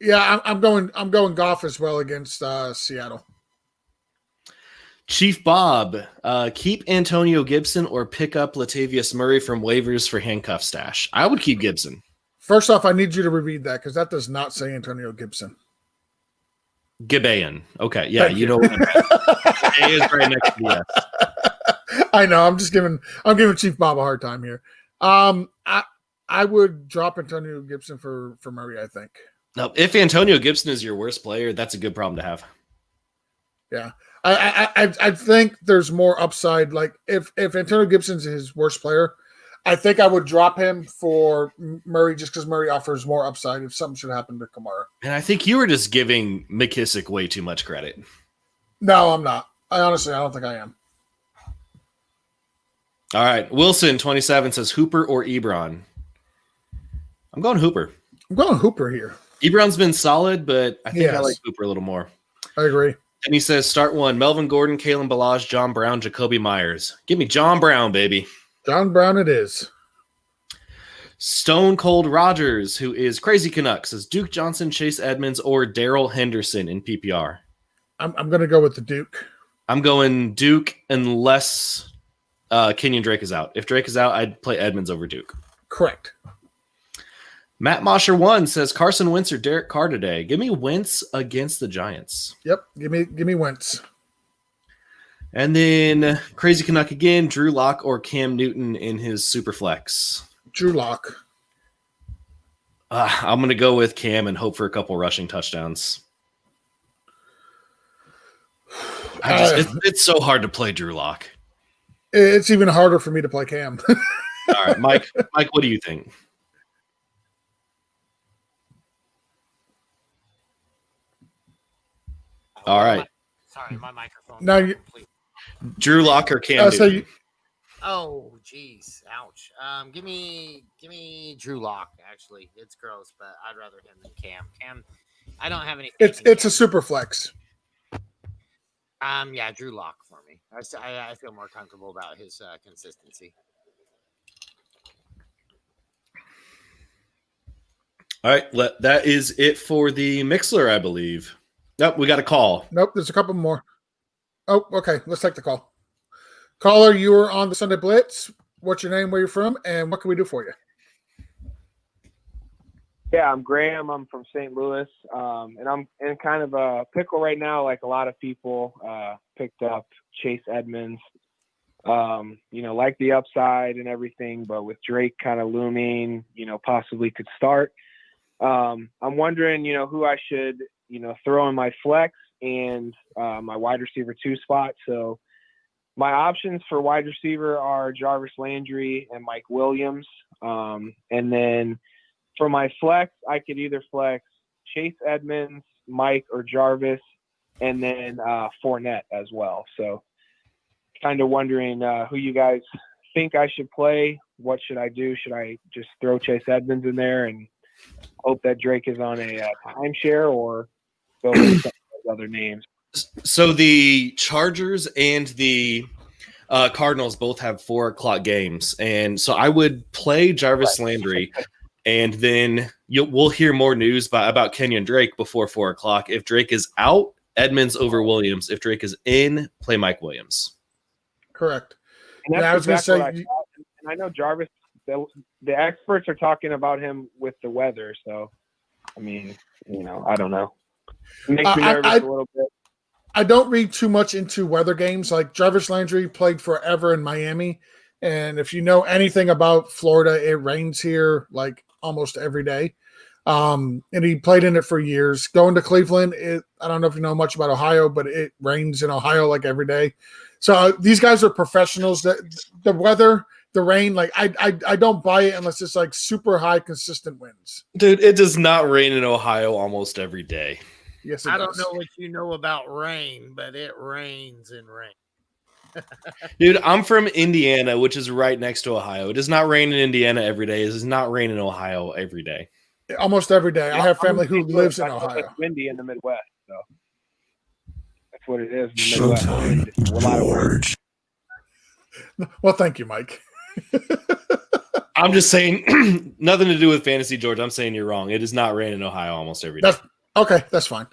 Yeah, I'm going Goff as well against Seattle. Chief Bob, keep Antonio Gibson or pick up Latavius Murray from waivers for handcuff stash. I would keep Gibson. First off, I need you to reread that because that does not say Antonio Gibson. Gibeon. Okay, yeah, Thank you know what A is right next to the S. I know. I'm giving Chief Bob a hard time here. I would drop Antonio Gibson for Murray, I think. No, if Antonio Gibson is your worst player, that's a good problem to have. Yeah. I think there's more upside. Like if Antonio Gibson's his worst player, I think I would drop him for Murray just because Murray offers more upside if something should happen to Kamara. And I think you were just giving McKissick way too much credit. No, I'm not. I don't think I am. All right. Wilson, 27, says Hooper or Ebron. I'm going Hooper. I'm going Hooper here. Ebron's been solid, but I think I Yes. like Hooper a little more. I agree. And he says, start one, Melvin Gordon, Kalen Ballage, John Brown, Jacoby Myers. Give me John Brown, baby. John Brown it is. Stone Cold Rogers, who is Crazy Canucks, says Duke Johnson, Chase Edmonds, or Daryl Henderson in PPR. I'm going to go with the Duke. I'm going Duke unless Kenyon Drake is out. If Drake is out, I'd play Edmonds over Duke. Correct. Matt Mosher 1 says Carson Wentz or Derek Carr today. Give me Wentz against the Giants. Yep. Give me Wentz. And then Crazy Canuck again, Drew Lock or Cam Newton in his super flex. Drew Lock. I'm going to go with Cam and hope for a couple rushing touchdowns. It's so hard to play Drew Lock. It's even harder for me to play Cam. All right, Mike, what do you think? All right. Sorry, my microphone. Now you, Drew Lock or Cam Newton? Oh, geez, ouch. Give me Drew Lock. Actually, it's gross, but I'd rather him than Cam. Cam, I don't have any. It's a super flex. Yeah, Drew Lock for me. I feel more comfortable about his consistency. All right, that is it for the Mixler, I believe. Nope, we got a call. Nope, there's a couple more. Oh, okay. Let's take the call. Caller, you are on the Sunday Blitz. What's your name, where you're from, and what can we do for you? Yeah, I'm Graham. I'm from St. Louis, and I'm in kind of a pickle right now. Like a lot of people picked up Chase Edmonds. Like the upside and everything, but with Drake kind of looming, possibly could start. I'm wondering, who I should, throw in my flex and my wide receiver 2 spot. So my options for wide receiver are Jarvis Landry and Mike Williams. And then for my flex, I could either flex Chase Edmonds, Mike, or Jarvis, and then Fournette as well. So kind of wondering who you guys think I should play. What should I do? Should I just throw Chase Edmonds in there and hope that Drake is on a timeshare, or go with some of those other names? So the Chargers and the Cardinals both have 4:00 games, and so I would play Jarvis Landry, and then we'll hear more news about Kenyon Drake before 4:00. If Drake is out, Edmonds over Williams. If Drake is in, play Mike Williams. Correct. And that's I was exactly going what to say, I thought. And I know Jarvis, the experts are talking about him with the weather. So, I mean, I don't know. It makes me nervous a little bit. I don't read too much into weather games. Like Jarvis Landry played forever in Miami. And if you know anything about Florida, it rains here like almost every day. And he played in it for years. Going to Cleveland, I don't know if you know much about Ohio, but it rains in Ohio like every day. So these guys are professionals. The weather, the rain, like I don't buy it unless it's like super high consistent winds. Dude, it does not rain in Ohio almost every day. Yes, I don't know what you know about rain, but it rains and rain. Dude, I'm from Indiana, which is right next to Ohio. It does not rain in Indiana every day. It does not rain in Ohio every day. Almost every day. I have family who lives in Ohio. It's windy in the Midwest, so that's what it is. In the Midwest. A lot of words. Well, thank you, Mike. I'm just saying, nothing to do with fantasy, George. I'm saying you're wrong. It does not rain in Ohio almost every day. Okay, that's fine.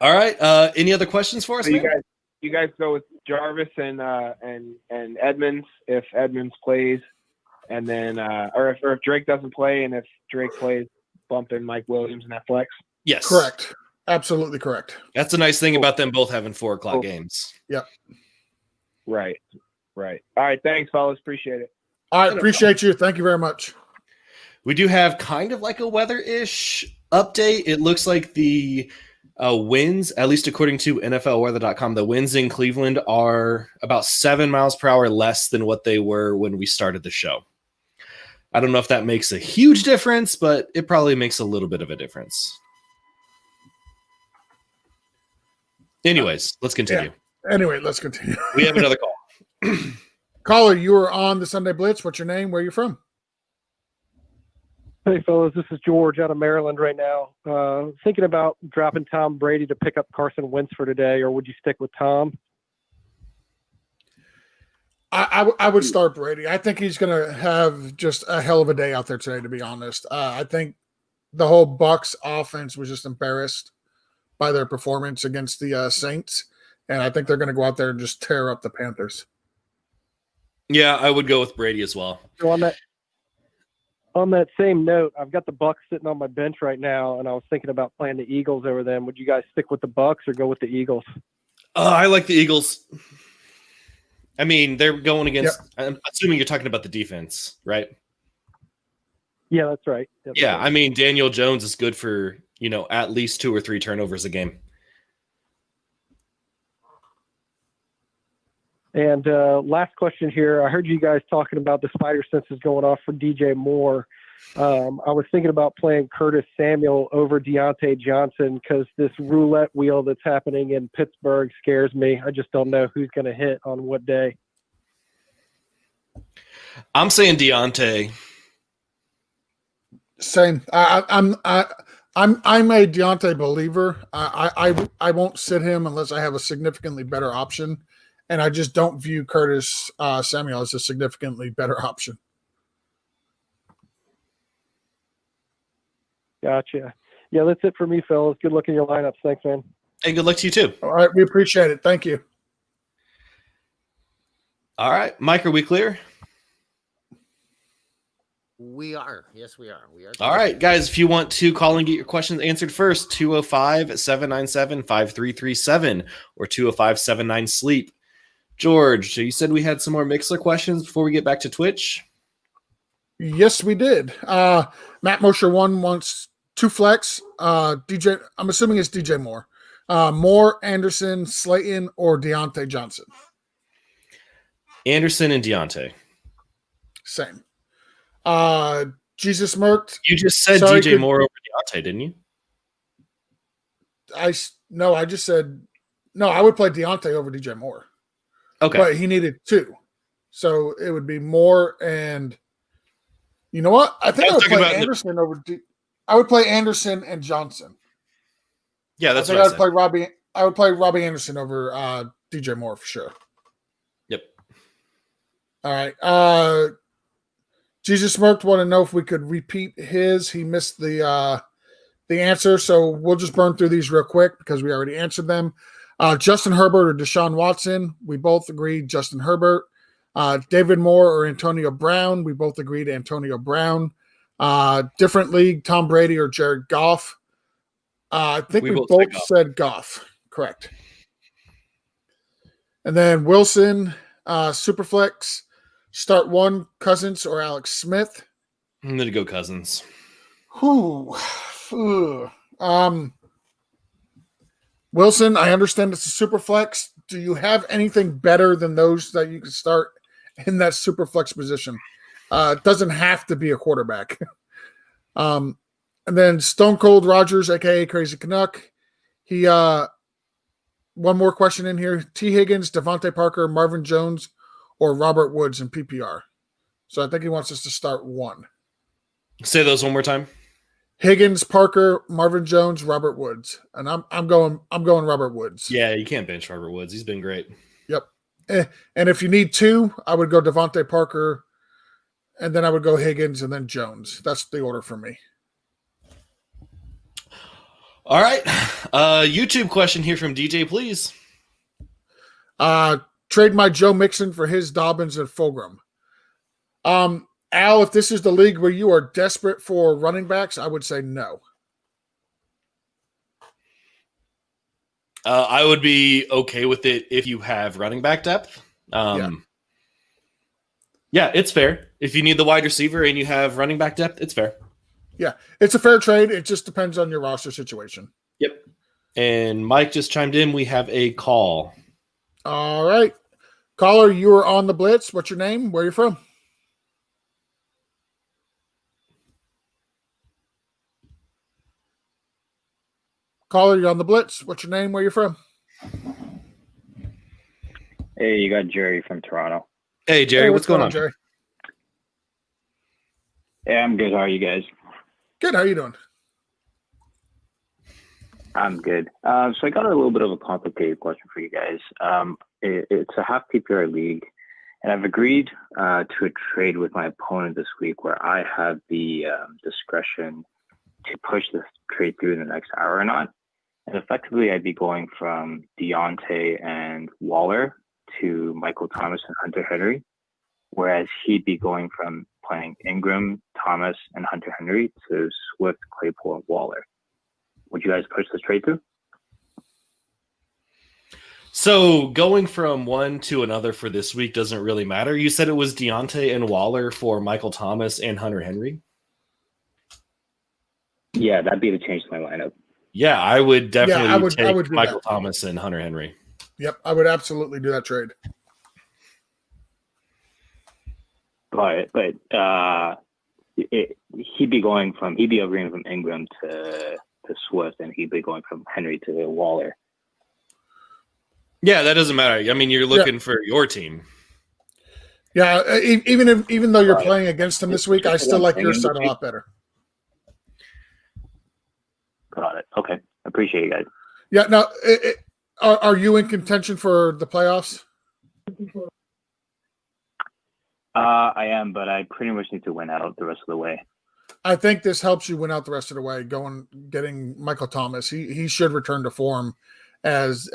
All right. Any other questions for us, So man? you guys go with Jarvis and Edmonds if Edmonds plays, and then or if Drake doesn't play, and if Drake plays, bump in Mike Williams in that flex. Yes. Correct. Absolutely correct. That's the nice thing about them both having 4 o'clock games. Yep. Right. All right. Thanks, fellas. Appreciate it. All right. Appreciate you. Thank you very much. We do have kind of like a weather-ish update. It looks like the winds, at least according to NFLweather.com, the winds in Cleveland are about 7 miles per hour less than what they were when we started the show. I don't know if that makes a huge difference, but it probably makes a little bit of a difference. Anyways, let's continue. Yeah. Anyway, let's continue. We have another call. Caller, you are on the Sunday Blitz. What's your name? Where are you from? Hey, fellas, this is George out of Maryland right now. Thinking about dropping Tom Brady to pick up Carson Wentz for today, or would you stick with Tom? I would start Brady. I think he's going to have just a hell of a day out there today, to be honest. I think the whole Bucs offense was just embarrassed by their performance against the Saints, and I think they're going to go out there and just tear up the Panthers. Yeah, I would go with Brady as well. So on that same note, I've got the Bucs sitting on my bench right now, and I was thinking about playing the Eagles over them. Would you guys stick with the Bucs or go with the Eagles? I like the Eagles. I mean, they're going against. Yep. I'm assuming you're talking about the defense, right? Yeah, that's right. Yeah, I mean, Daniel Jones is good for at least 2 or 3 turnovers a game. And last question here. I heard you guys talking about the spider senses going off for DJ Moore. I was thinking about playing Curtis Samuel over Deontay Johnson because this roulette wheel that's happening in Pittsburgh scares me. I just don't know who's going to hit on what day. I'm saying Deontay. Same. I'm a Deontay believer. I won't sit him unless I have a significantly better option. And I just don't view Curtis Samuel as a significantly better option. Gotcha. Yeah, that's it for me, fellas. Good luck in your lineups. Thanks, man. Hey, good luck to you too. All right, we appreciate it. Thank you. All right, Mike, are we clear? We are. Yes, we are. We are. All right, guys, if you want to call and get your questions answered first, 205-797-5337 or 205-79-SLEEP. George, you said we had some more Mixler questions before we get back to Twitch? Yes, we did. Matt Mosher 1 wants 2 flex. DJ, I'm assuming it's DJ Moore. Moore, Anderson, Slayton, or Deontay Johnson? Anderson and Deontay. Same. Jesus Mercked. You just said DJ Moore over Deontay, didn't you? I just said no. I would play Deontay over DJ Moore. Okay, but he needed 2, so it would be Moore and you know what? I think I would play Anderson over. I would play Anderson and Johnson. Yeah, that's what I would play Robbie. I would play Robbie Anderson over DJ Moore for sure. Yep. All right. Jesus Smirked want to know if we could repeat his. He missed the answer, so we'll just burn through these real quick because we already answered them. Justin Herbert or Deshaun Watson. We both agreed Justin Herbert. David Moore or Antonio Brown. We both agreed Antonio Brown. Different league, Tom Brady or Jared Goff. I think we both said Goff. Correct. And then Wilson, Superflex. Start 1, Cousins or Alex Smith. I'm going to go Cousins. Wilson, I understand it's a super flex. Do you have anything better than those that you can start in that super flex position? It doesn't have to be a quarterback. And then Stone Cold Rogers, aka Crazy Canuck. He one more question in here. T. Higgins, Devontae Parker, Marvin Jones, or Robert Woods in PPR. So I think he wants us to start 1. Say those one more time. Higgins, Parker, Marvin Jones, Robert Woods, and I'm going Robert Woods. Yeah, you can't bench Robert Woods. He's been great. Yep. And if you need 2, I would go Devontae Parker, and then I would go Higgins and then Jones. That's the order for me. All right. YouTube question here from DJ, please. Trade my Joe Mixon for his Dobbins and Fulgham. Al, if this is the league where you are desperate for running backs, I would say no. I would be okay with it if you have running back depth. Yeah, it's fair. If you need the wide receiver and you have running back depth, it's fair. Yeah, it's a fair trade. It just depends on your roster situation. Yep. And Mike just chimed in. We have a call. All right. Caller, you are on the Blitz. What's your name? Where are you from? Caller, you're on the Blitz. What's your name? Where are you from? Hey, you got Jerry from Toronto. Hey, Jerry. What's going on, Jerry? Yeah, I'm good. How are you guys? Good. How are you doing? I'm good. So I got a little bit of a complicated question for you guys. It's a half PPR league, and I've agreed to a trade with my opponent this week where I have the discretion to push this trade through in the next hour or not. And effectively, I'd be going from Deontay and Waller to Michael Thomas and Hunter Henry, whereas he'd be going from playing Ingram, Thomas, and Hunter Henry to Swift, Claypool, and Waller. Would you guys push this trade through? So going from one to another for this week doesn't really matter. You said it was Deontay and Waller for Michael Thomas and Hunter Henry? Yeah, that'd be the change to my lineup. Yeah, I would definitely take do Michael that. Thomas and Hunter Henry. Yep, I would absolutely do that trade. But he'd be agreeing from Ingram to Swift, and he'd be going from Henry to Waller. Yeah, that doesn't matter. I mean, you're looking for your team. Yeah, even though you're playing against him this week, I still like your side a lot better. Got it. Okay, appreciate you guys. Yeah. Now, are you in contention for the playoffs? I am, but I pretty much need to win out the rest of the way. I think this helps you win out the rest of the way. Getting Michael Thomas, he should return to form as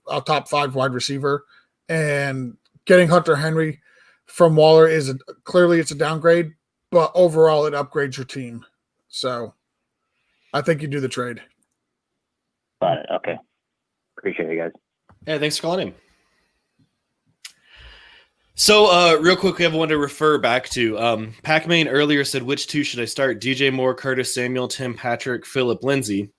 a top 5 wide receiver, and getting Hunter Henry from Waller is clearly it's a downgrade, but overall it upgrades your team. So I think you do the trade. Got it. Okay. Appreciate you guys. Yeah, thanks for calling in. So, real quick, we have one to refer back to. Pac-Man earlier said, which two should I start? DJ Moore, Curtis Samuel, Tim Patrick, Philip Lindsay.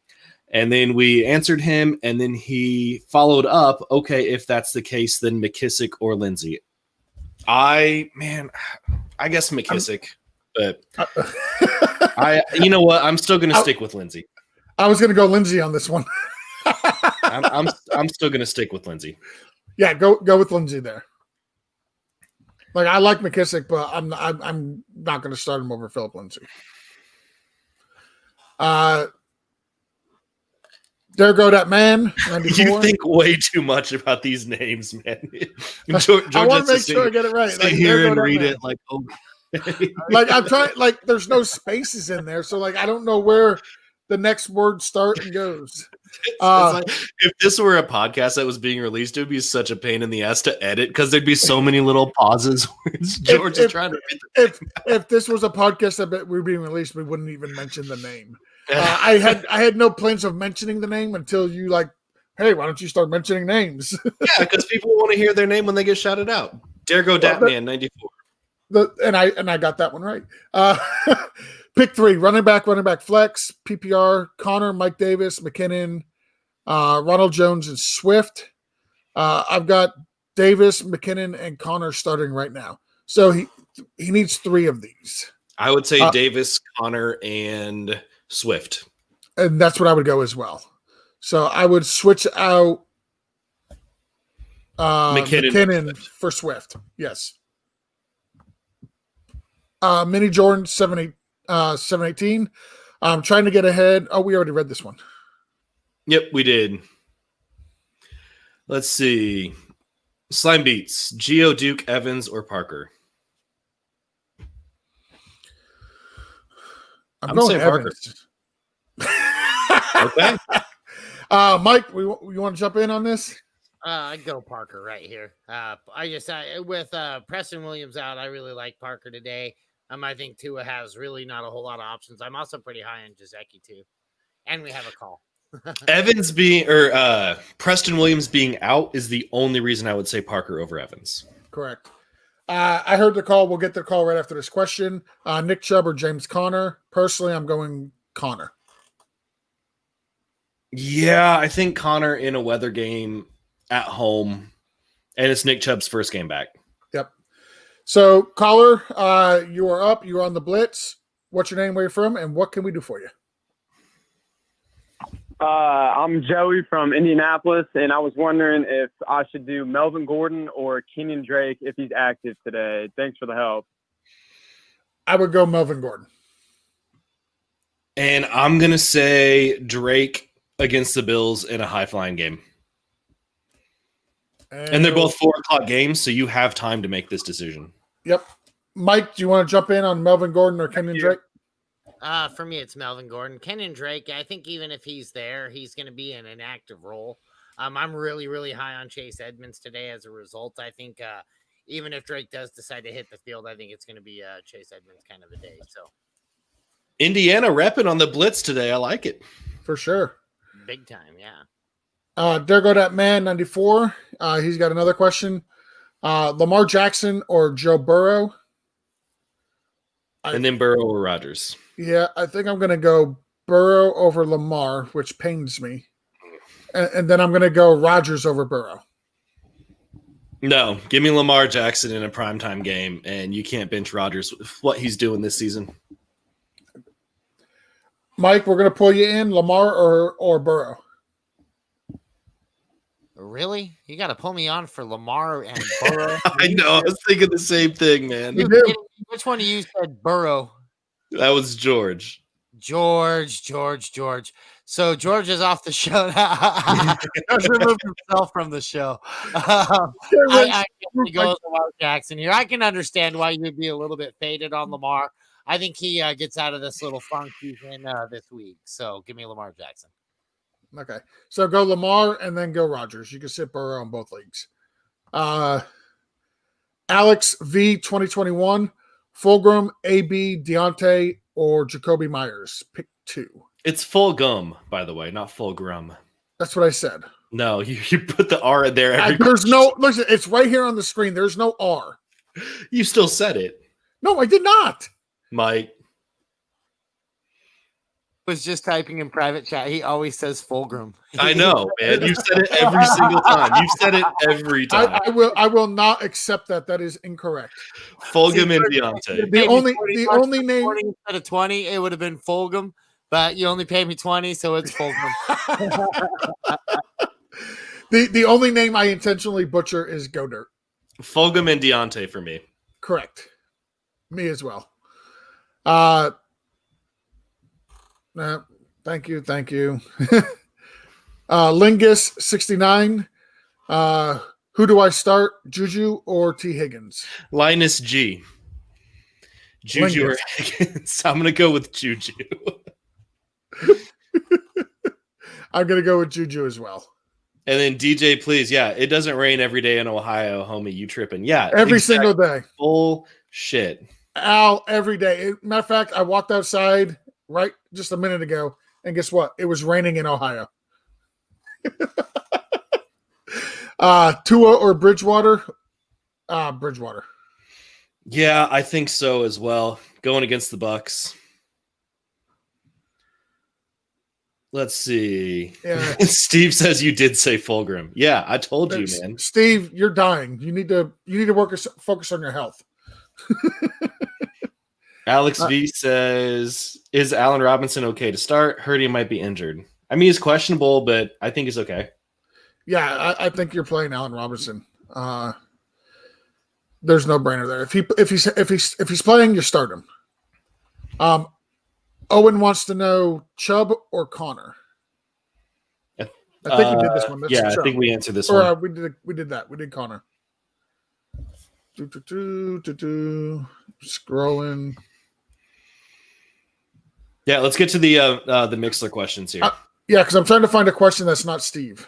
And then we answered him, and then he followed up, okay, if that's the case, then McKissick or Lindsay. I guess McKissick, but you know what? I'm still going to stick with Lindsay. I was going to go Lindsay on this one. I'm still going to stick with Lindsay. Yeah, go with Lindsay there. Like, I like McKissick, but I'm not going to start him over Philip Lindsay. There go that man. 94. You think way too much about these names, man. George I want to make sure I get it right. Sit here and read it like, okay. Like, I'm trying. Like, there's no spaces in there, so like I don't know where the next word starts and goes. It's like, if this were a podcast that was being released, it would be such a pain in the ass to edit because there'd be so many little pauses where George is trying to. If this was a podcast that we were being released, we wouldn't even mention the name. I had no plans of mentioning the name until you like, hey, why don't you start mentioning names? Yeah, because people want to hear their name when they get shouted out. Dare go Datman 94. And I got that one right. Pick 3, running back, flex, PPR, Connor, Mike Davis, McKinnon, Ronald Jones, and Swift. I've got Davis, McKinnon, and Connor starting right now. So he needs 3 of these. I would say Davis, Connor, and Swift. And that's what I would go as well. So I would switch out McKinnon for Swift. Yes. Mini Jordan, 718. I'm trying to get ahead. Oh, we already read this one. Yep, we did. Let's see. Slime Beats, Geo, Duke, Evans, or Parker? I'm I'm going saying Parker. Evans. Okay. Mike, you want to jump in on this? I go Parker right here. With Preston Williams out, I really like Parker today. I think Tua has really not a whole lot of options. I'm also pretty high on Gesicki too, and we have a call. Evans Preston Williams being out is the only reason I would say Parker over Evans. Correct. I heard the call. We'll get the call right after this question. Nick Chubb or James Conner? Personally, I'm going Conner. Yeah, I think Conner in a weather game at home, and it's Nick Chubb's first game back. Yep. So, caller, you are up. You're on the Blitz. What's your name, where you're from, and what can we do for you? I'm Joey from Indianapolis, and I was wondering if I should do Melvin Gordon or Kenyon Drake if he's active today. Thanks for the help. I would go Melvin Gordon. And I'm going to say Drake against the Bills in a high-flying game. And they're both 4:00 games, so you have time to make this decision. Yep. Mike, do you want to jump in on Melvin Gordon or Kenyon Drake? For me, it's Melvin Gordon. Kenyon Drake, I think even if he's there, he's going to be in an active role. I'm really, really high on Chase Edmonds today as a result. I think even if Drake does decide to hit the field, I think it's going to be Chase Edmonds kind of a day. So Indiana repping on the Blitz today. I like it. For sure. Big time, yeah. There go that man, 94. He's got another question. Lamar Jackson or Joe Burrow? And then Burrow or Rodgers. Yeah, I think I'm going to go Burrow over Lamar, which pains me. And then I'm going to go Rodgers over Burrow. No, give me Lamar Jackson in a primetime game, and you can't bench Rodgers with what he's doing this season. Mike, we're going to pull you in, Lamar or Burrow. Really? You got to pull me on for Lamar and Burrow? I know. I was thinking the same thing, man. Which one of you said Burrow? That was George. George. So George is off the show now. He's removed himself from the show. I can go with Lamar Jackson here. I can understand why you'd be a little bit faded on Lamar. I think he gets out of this little funk he's in this week. So give me Lamar Jackson. Okay. So go Lamar and then go Rodgers. You can sit Burrow in both leagues. Alex V 2021, Fulgham, AB, Deontay, or Jacoby Myers. Pick two. It's full gum, by the way, not full grum. That's what I said. No, you put the R in there. There's no, listen, it's right here on the screen. There's no R. You still said it. No, I did not. Mike was just typing in private chat. He always says Fulgham. I know, man. You've said it every single time. You've said it every time. I will not accept that. That is incorrect. Fulgham and Deontay. The only name instead of 20, it would have been Fulgham, but you only paid me 20, so it's Fulgham. The only name I intentionally butcher is Godert. Fulgham and Deontay for me. Correct. Me as well. Thank you. Lingus 69. Who do I start? Juju or T. Higgins? Linus G. Juju or Higgins. I'm gonna go with Juju. I'm gonna go with Juju as well. And then DJ, please. Yeah, it doesn't rain every day in Ohio, homie. You tripping? Yeah, every single day. Bullshit. Al, every day. Matter of fact, I walked outside right just a minute ago, and guess what? It was raining in Ohio. Tua or Bridgewater? Bridgewater. Yeah, I think so as well. Going against the Bucks. Let's see. Yeah. Steve says you did say Fulgham. Yeah, I told you, man. Steve, you're dying. You need to focus on your health. Alex V says, is Allen Robinson okay to start? Heard he might be injured. I mean, he's questionable, but I think he's okay. Yeah, I think you're playing Allen Robinson. There's no brainer there. If he's playing, you start him. Owen wants to know Chubb or Connor. I think we did this one. That's yeah, Chubb. I think we answered this or, one. We did that. We did Connor. Scrolling. Yeah, let's get to the Mixler questions here. Yeah, because I'm trying to find a question that's not Steve.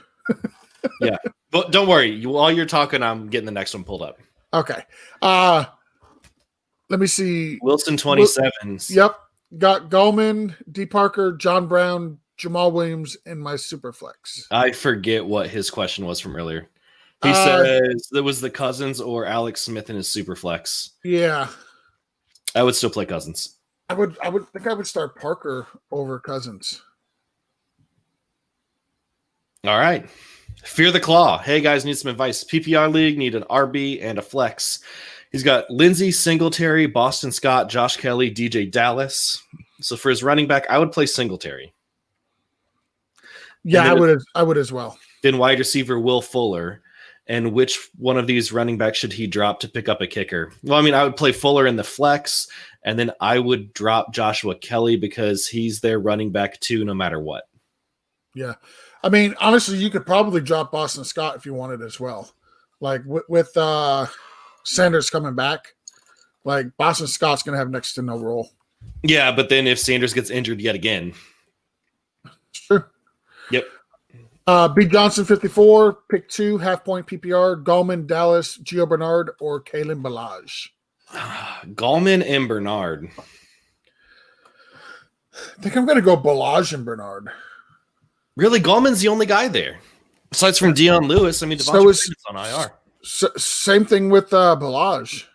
Yeah, but don't worry. While you're talking, I'm getting the next one pulled up. Okay. Let me see. Wilson 27s. Yep. Got Gallman, D. Parker, John Brown, Jamal Williams in my super flex. I forget what his question was from earlier. He says there was the Cousins or Alex Smith in his super flex. Yeah. I would still play Cousins. I would think I would start Parker over Cousins. All right. Fear the Claw. Hey, guys, need some advice. PPR league, need an RB and a flex. He's got Lindsey, Singletary, Boston Scott, Josh Kelly, DJ Dallas. So for his running back, I would play Singletary. Yeah, I would as well. Then wide receiver Will Fuller. And which one of these running backs should he drop to pick up a kicker? Well, I mean, I would play Fuller in the flex, and then I would drop Joshua Kelly because he's their running back too, no matter what. Yeah. I mean, honestly, you could probably drop Boston Scott if you wanted as well. Like with Sanders coming back, like Boston Scott's going to have next to no role. Yeah, but then if Sanders gets injured yet again. It's true. Yep. B. Johnson, 54, pick 2, half-point PPR, Gallman, Dallas, Gio Bernard, or Kalen Ballage. Gallman and Bernard. I think I'm going to go Ballage and Bernard. Really? Gallman's the only guy there. Besides from Deion Lewis, I mean, Devontae Booker's on IR. Same thing with Ballage.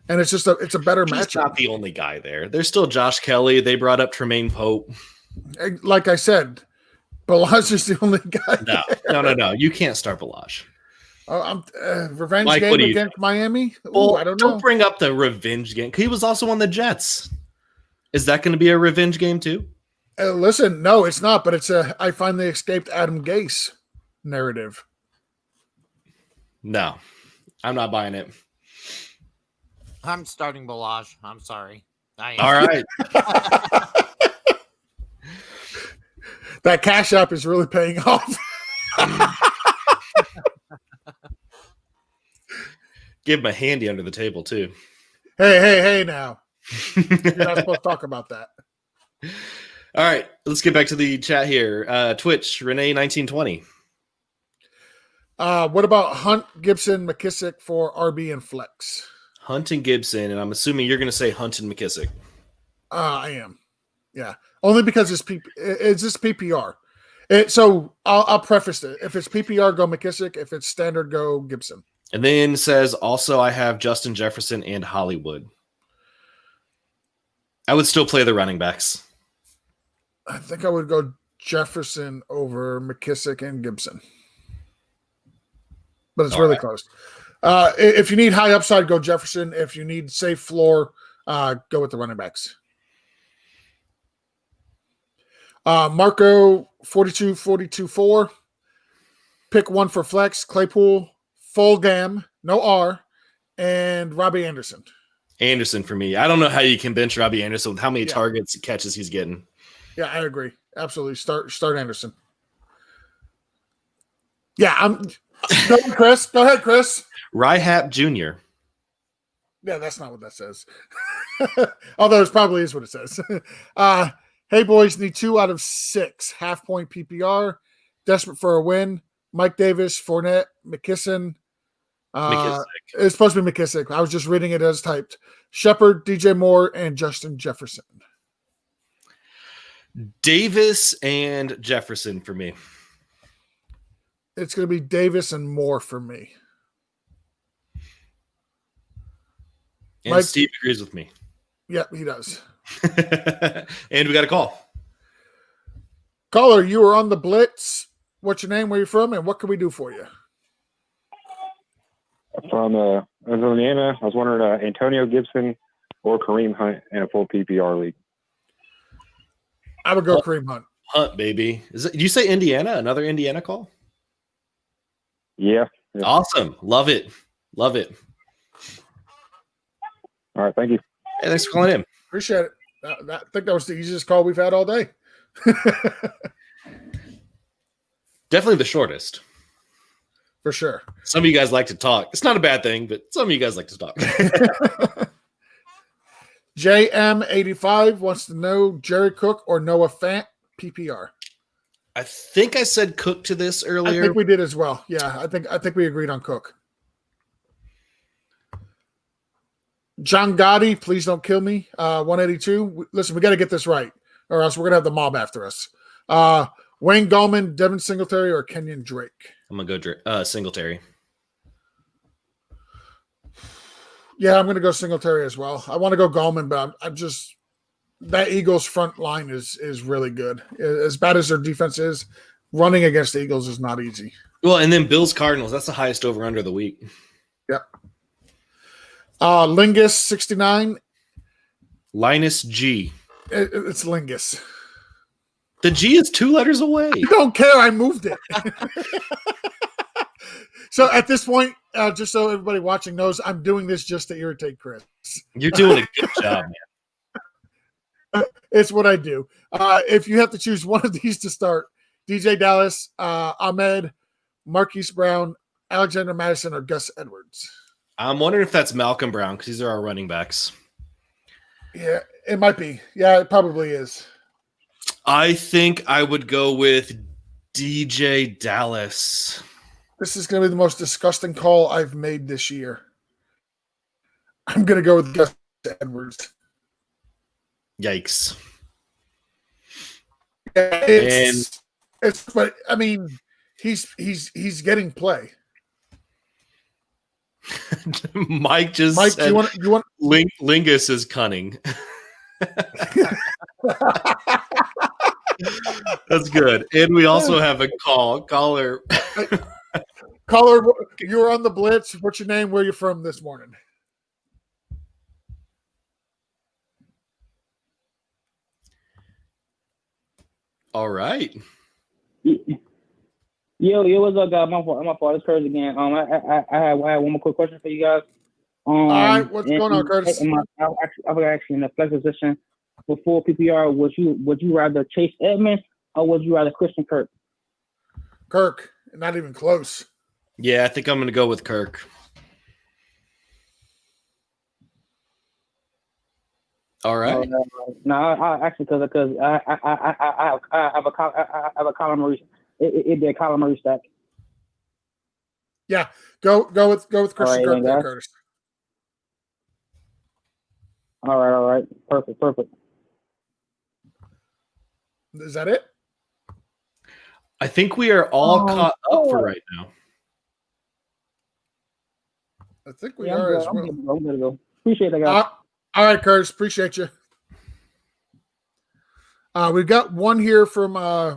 And it's just it's a better matchup. He's not the only guy there. There's still Josh Kelly. They brought up Tremaine Pope. Like I said, Ballage is the only guy. No. You can't start Ballage. Revenge Mike, game against Miami? Well, I don't know. Don't bring up the revenge game. He was also on the Jets. Is that going to be a revenge game too? Listen, no, it's not. But it's I finally escaped Adam Gase narrative. No, I'm not buying it. I'm starting Ballage. I'm sorry. All right. That Cash App is really paying off. Give him a handy under the table, too. Hey, now. You're not supposed to talk about that. All right, let's get back to the chat here. Twitch, Renee1920. What about Hunt, Gibson, McKissick for RB and flex? Hunt and Gibson, and I'm assuming you're going to say Hunt and McKissick. I am. Yeah. Only because it's just PPR. So I'll preface it. If it's PPR, go McKissick. If it's standard, go Gibson. And then says, also, I have Justin Jefferson and Hollywood. I would still play the running backs. I think I would go Jefferson over McKissick and Gibson. But it's really close. If you need high upside, go Jefferson. If you need safe floor, go with the running backs. Marco 42-42-4. Pick 1 for flex. Claypool, Fulgham, no R, and Robbie Anderson. Anderson for me. I don't know how you can bench Robbie Anderson with how many targets and catches he's getting. Yeah, I agree. Absolutely. Start Anderson. Yeah, go, Chris. Go ahead, Chris. Ryhap Jr. Yeah, that's not what that says. Although it probably is what it says. Hey, boys, need 2 out of 6. Half-point PPR. Desperate for a win. Mike Davis, Fournette, McKisson. It's supposed to be McKissick. I was just reading it as typed. Shepard, DJ Moore, and Justin Jefferson. Davis and Jefferson for me. It's going to be Davis and Moore for me. And Mike, Steve agrees with me. Yep, he does. And we got a call. Caller, you were on the Blitz. What's your name? Where you from? And what can we do for you? From Indiana. I was wondering Antonio Gibson or Kareem Hunt in a full PPR league. I would go Kareem Hunt. Hunt, baby. Did you say Indiana? Another Indiana call? Yeah. Awesome. Love it. Love it. All right. Thank you. Hey, thanks for calling in. Appreciate it. I think that was the easiest call we've had all day. Definitely the shortest. For sure. Some of you guys like to talk. It's not a bad thing, but some of you guys like to talk. JM85 wants to know Jerry Cook or Noah Fant PPR. I think I said Cook to this earlier. I think we did as well. Yeah, I think we agreed on Cook. John Gotti, please don't kill me. 182. Listen, we got to get this right, or else we're gonna have the mob after us. Wayne Gallman, Devin Singletary, or Kenyon Drake. I'm gonna go Singletary. Yeah, I'm gonna go Singletary as well. I want to go Gallman, but I just that Eagles front line is really good. As bad as their defense is, running against the Eagles is not easy. Well, and then Bills Cardinals. That's the highest over under the week. Yep. Lingus 69. Linus G. It's Lingus. The G is 2 letters away. I don't care. I moved it. So at this point, just so everybody watching knows, I'm doing this just to irritate Chris. You're doing a good job, man. It's what I do. If you have to choose one of these to start, DJ Dallas, Ahmed, Marquise Brown, Alexander Madison, or Gus Edwards. I'm wondering if that's Malcolm Brown because these are our running backs. Yeah, it might be. Yeah, it probably is. I think I would go with DJ Dallas. This is going to be the most disgusting call I've made this year. I'm going to go with Gus Edwards. Yikes. Yeah, it's but I mean, he's getting play. Mike just Mike, said you want Lingus is cunning. That's good. And we also have a caller. Caller, you're on the Blitz. What's your name? Where you from this morning? All right. Yo, what's up, guys? My fault. It's Curtis again. I have one more quick question for you guys. All right, what's going on, Curtis? I was actually in the flex position before PPR. Would you rather Chase Edmonds or would you rather Christian Kirk? Kirk, not even close. Yeah, I think I'm going to go with Kirk. All right. No, I actually because I have a Colin Murray. It'd be a Colin Murray stack. Yeah, go with Christian Kirk there, guys. Curtis. All right. Perfect. Is that it? I think we are all caught up for right now. I think we are as well. I'm gonna go. Appreciate that, guys. All right, Curtis. Appreciate you. We've got one here from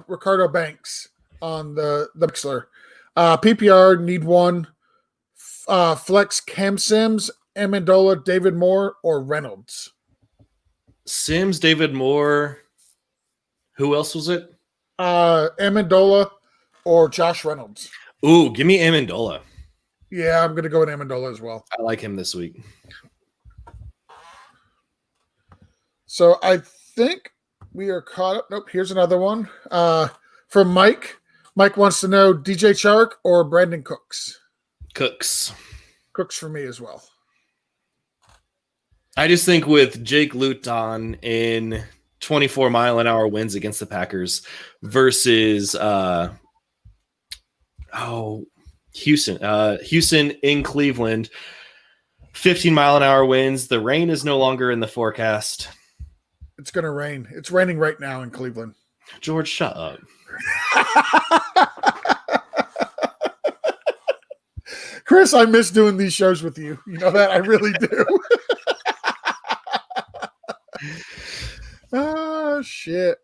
Ricardo Banks on the Mixler. PPR need one. Flex Cam Sims, Amendola, David Moore, or Reynolds. Sims, David Moore. Who else was it? Amendola or Josh Reynolds. Ooh, give me Amendola. Yeah, I'm going to go with Amendola as well. I like him this week. So I think we are caught up. Nope, here's another one from Mike. Mike wants to know DJ Chark or Brandon Cooks. Cooks for me as well. I just think with Jake Luton in 24-mile-an-hour winds against the Packers versus Houston in Cleveland, 15-mile-an-hour winds. The rain is no longer in the forecast. It's going to rain. It's raining right now in Cleveland. George, shut up. Chris, I miss doing these shows with you. You know that? I really do. Oh, shit.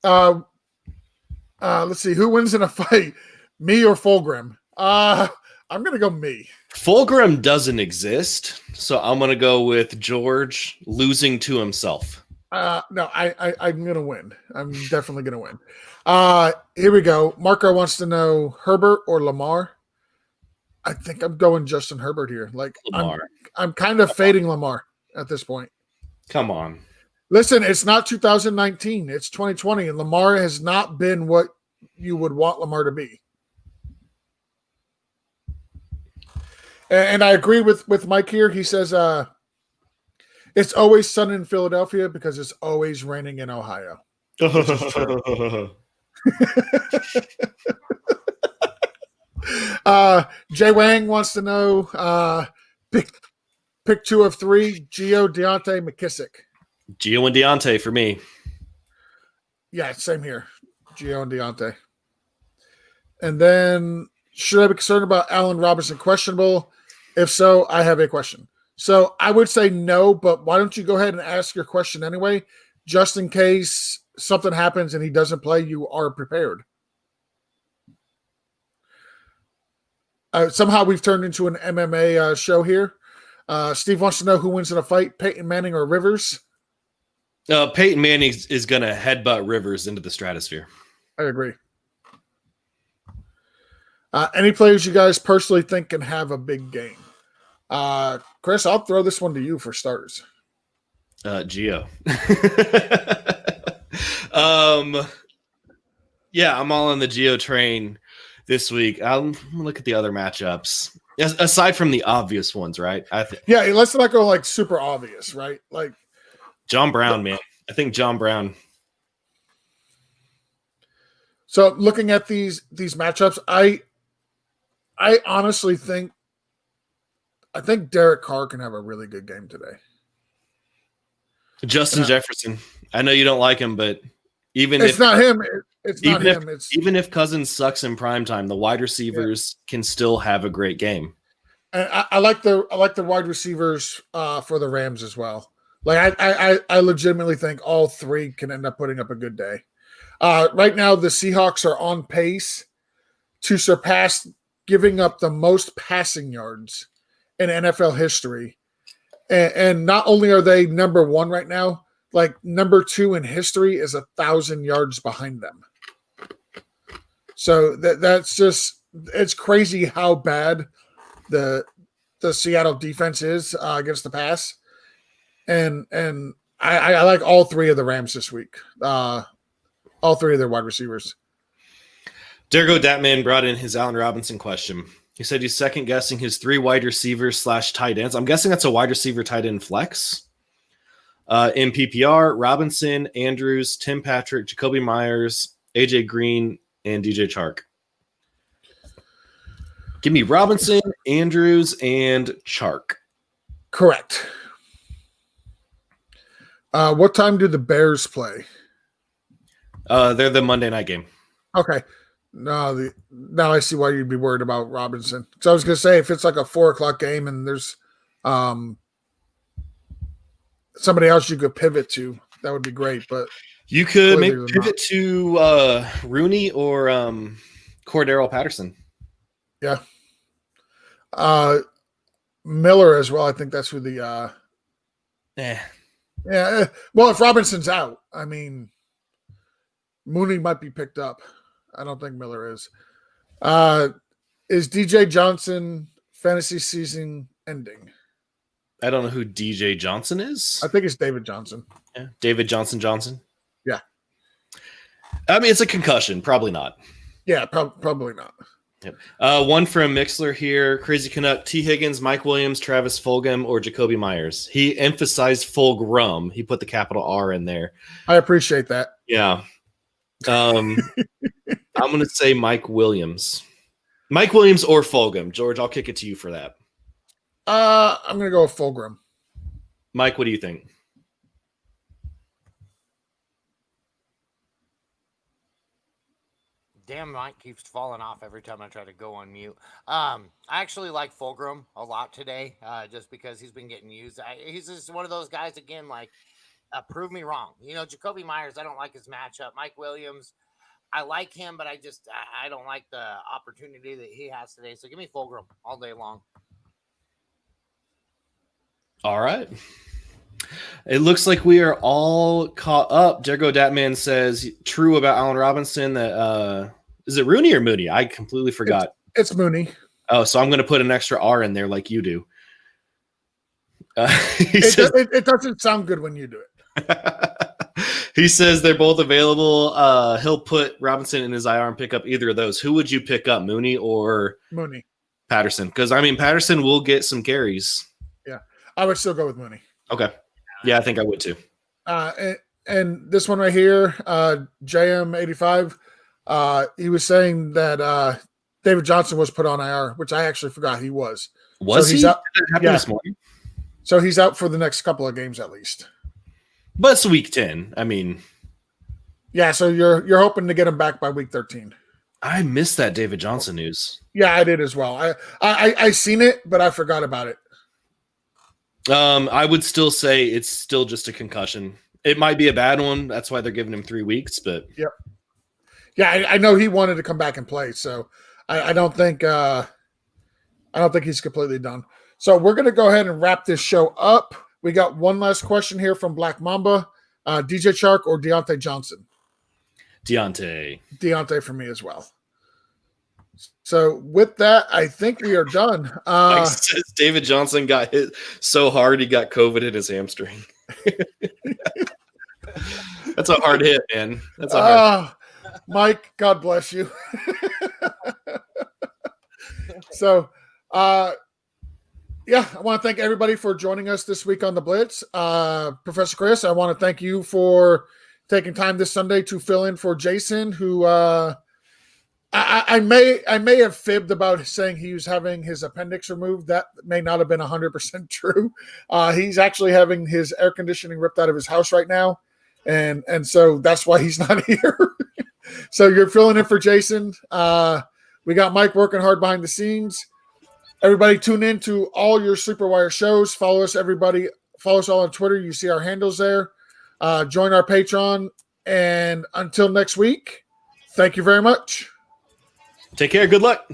Let's see. Who wins in a fight? Me or Fulgrim? I'm going to go me. Fulgrim doesn't exist, so I'm going to go with George losing to himself. No, I'm going to win. I'm definitely going to win. Here we go. Marco wants to know Herbert or Lamar. I think I'm going Justin Herbert here. Like Lamar. I'm kind of fading Lamar at this point. Come on. Listen, it's not 2019. It's 2020, and Lamar has not been what you would want Lamar to be. And I agree with Mike here. He says It's always sunny in Philadelphia because it's always raining in Ohio. Which is true. Jay Wang wants to know pick 2 of 3, Gio, Deontay, McKissick. Gio and Deontay for me. Yeah, same here. Gio and Deontay. And then, should I be concerned about Allen Robinson questionable? If so, I have a question. So I would say no, but why don't you go ahead and ask your question anyway, just in case something happens and he doesn't play, you are prepared. Somehow we've turned into an MMA show here. Steve wants to know who wins in a fight, Peyton Manning or Rivers? Peyton Manning is going to headbutt Rivers into the stratosphere. I agree. Any players you guys personally think can have a big game? Chris, I'll throw this one to you for starters. Gio. Yeah, I'm all on the Gio train this week. I'll look at the other matchups. Aside from the obvious ones, right? Yeah, let's not go like super obvious, right? Like John Brown, man. I think John Brown. So looking at these matchups, I honestly think Derek Carr can have a really good game today. Justin Jefferson. I know you don't like him, but even it's if not him, it's not him. Even if Cousins sucks in primetime, the wide receivers can still have a great game. And I like the wide receivers for the Rams as well. Like I legitimately think all 3 can end up putting up a good day. Right now, the Seahawks are on pace to surpass giving up the most passing yards in NFL history. And not only are they number 1 right now, like number 2 in history is 1,000 yards behind them. So that's just, it's crazy how bad the Seattle defense is against the pass. And I like all 3 of the Rams this week. All 3 of their wide receivers. Dergo Datman brought in his Allen Robinson question. He said he's second guessing his 3 wide receivers / tight ends. I'm guessing that's a wide receiver tight end flex. In PPR, Robinson, Andrews, Tim Patrick, Jacoby Myers, AJ Green, and DJ Chark. Give me Robinson, Andrews, and Chark. Correct. What time do the Bears play? They're the Monday night game. Okay. Now I see why you'd be worried about Robinson. So I was going to say, if it's like a 4:00 game and there's somebody else you could pivot to, that would be great. But you could maybe pivot to Rooney or Cordero Patterson. Yeah. Miller as well. I think that's who the Yeah. Well, if Robinson's out, I mean, Mooney might be picked up. I don't think Miller is. Is DJ Johnson fantasy season ending? I don't know who DJ Johnson is. I think it's David Johnson. Yeah, David Johnson. Yeah. I mean, it's a concussion. Probably not. Yeah, probably not. Yep. One from Mixler here. Crazy Canuck, T. Higgins, Mike Williams, Travis Fulgham, or Jacoby Myers. He emphasized Fulgham. He put the capital R in there. I appreciate that. Yeah. I'm going to say Mike Williams. Mike Williams or Fulgham. George, I'll kick it to you for that. I'm going to go with Fulgham. Mike, what do you think? Damn, Mike keeps falling off every time I try to go on mute. I actually like Fulgham a lot today, just because he's been getting used. He's just one of those guys, again, like, prove me wrong. You know, Jacoby Myers, I don't like his matchup. Mike Williams, I like him, but I don't like the opportunity that he has today. So give me Fulgham all day long. All right. It looks like we are all caught up. Jergo Datman says true about Allen Robinson that is it Rooney or Mooney? I completely forgot. It's Mooney. Oh, so I'm going to put an extra R in there like you do. It doesn't sound good when you do it. He says they're both available. He'll put Robinson in his IR and pick up either of those. Who would you pick up, Mooney or Mooney? Patterson? Because, I mean, Patterson will get some carries. Yeah, I would still go with Mooney. Okay. Yeah, I think I would too. And this one right here, JM85, he was saying that David Johnson was put on IR, which I actually forgot he was. Was so he's he? out. Did that happen this morning? So he's out for the next couple of games at least. But it's week 10. I mean, yeah. So you're hoping to get him back by week 13. I missed that David Johnson news. Yeah, I did as well. I seen it, but I forgot about it. I would still say it's still just a concussion. It might be a bad one. That's why they're giving him 3 weeks. But yep. Yeah, I know he wanted to come back and play, so I don't think he's completely done. So we're going to go ahead and wrap this show up. We got one last question here from Black Mamba. DJ Chark or Deontay Johnson? Deontay for me as well. So with that, I think we are done. Mike says David Johnson got hit so hard he got COVID in his hamstring. That's a hard hit, man. That's a hard hit. Mike, God bless you. So, yeah, I want to thank everybody for joining us this week on the Blitz. Professor Chris, I want to thank you for taking time this Sunday to fill in for Jason, who I may have fibbed about saying he was having his appendix removed. That may not have been 100% true. He's actually having his air conditioning ripped out of his house right now, and so that's why he's not here. So you're filling in for Jason. We got Mike working hard behind the scenes. Everybody tune in to all your Sleeper Wire shows. Follow us, everybody. Follow us all on Twitter. You see our handles there. Join our Patreon. And until next week, thank you very much. Take care. Good luck.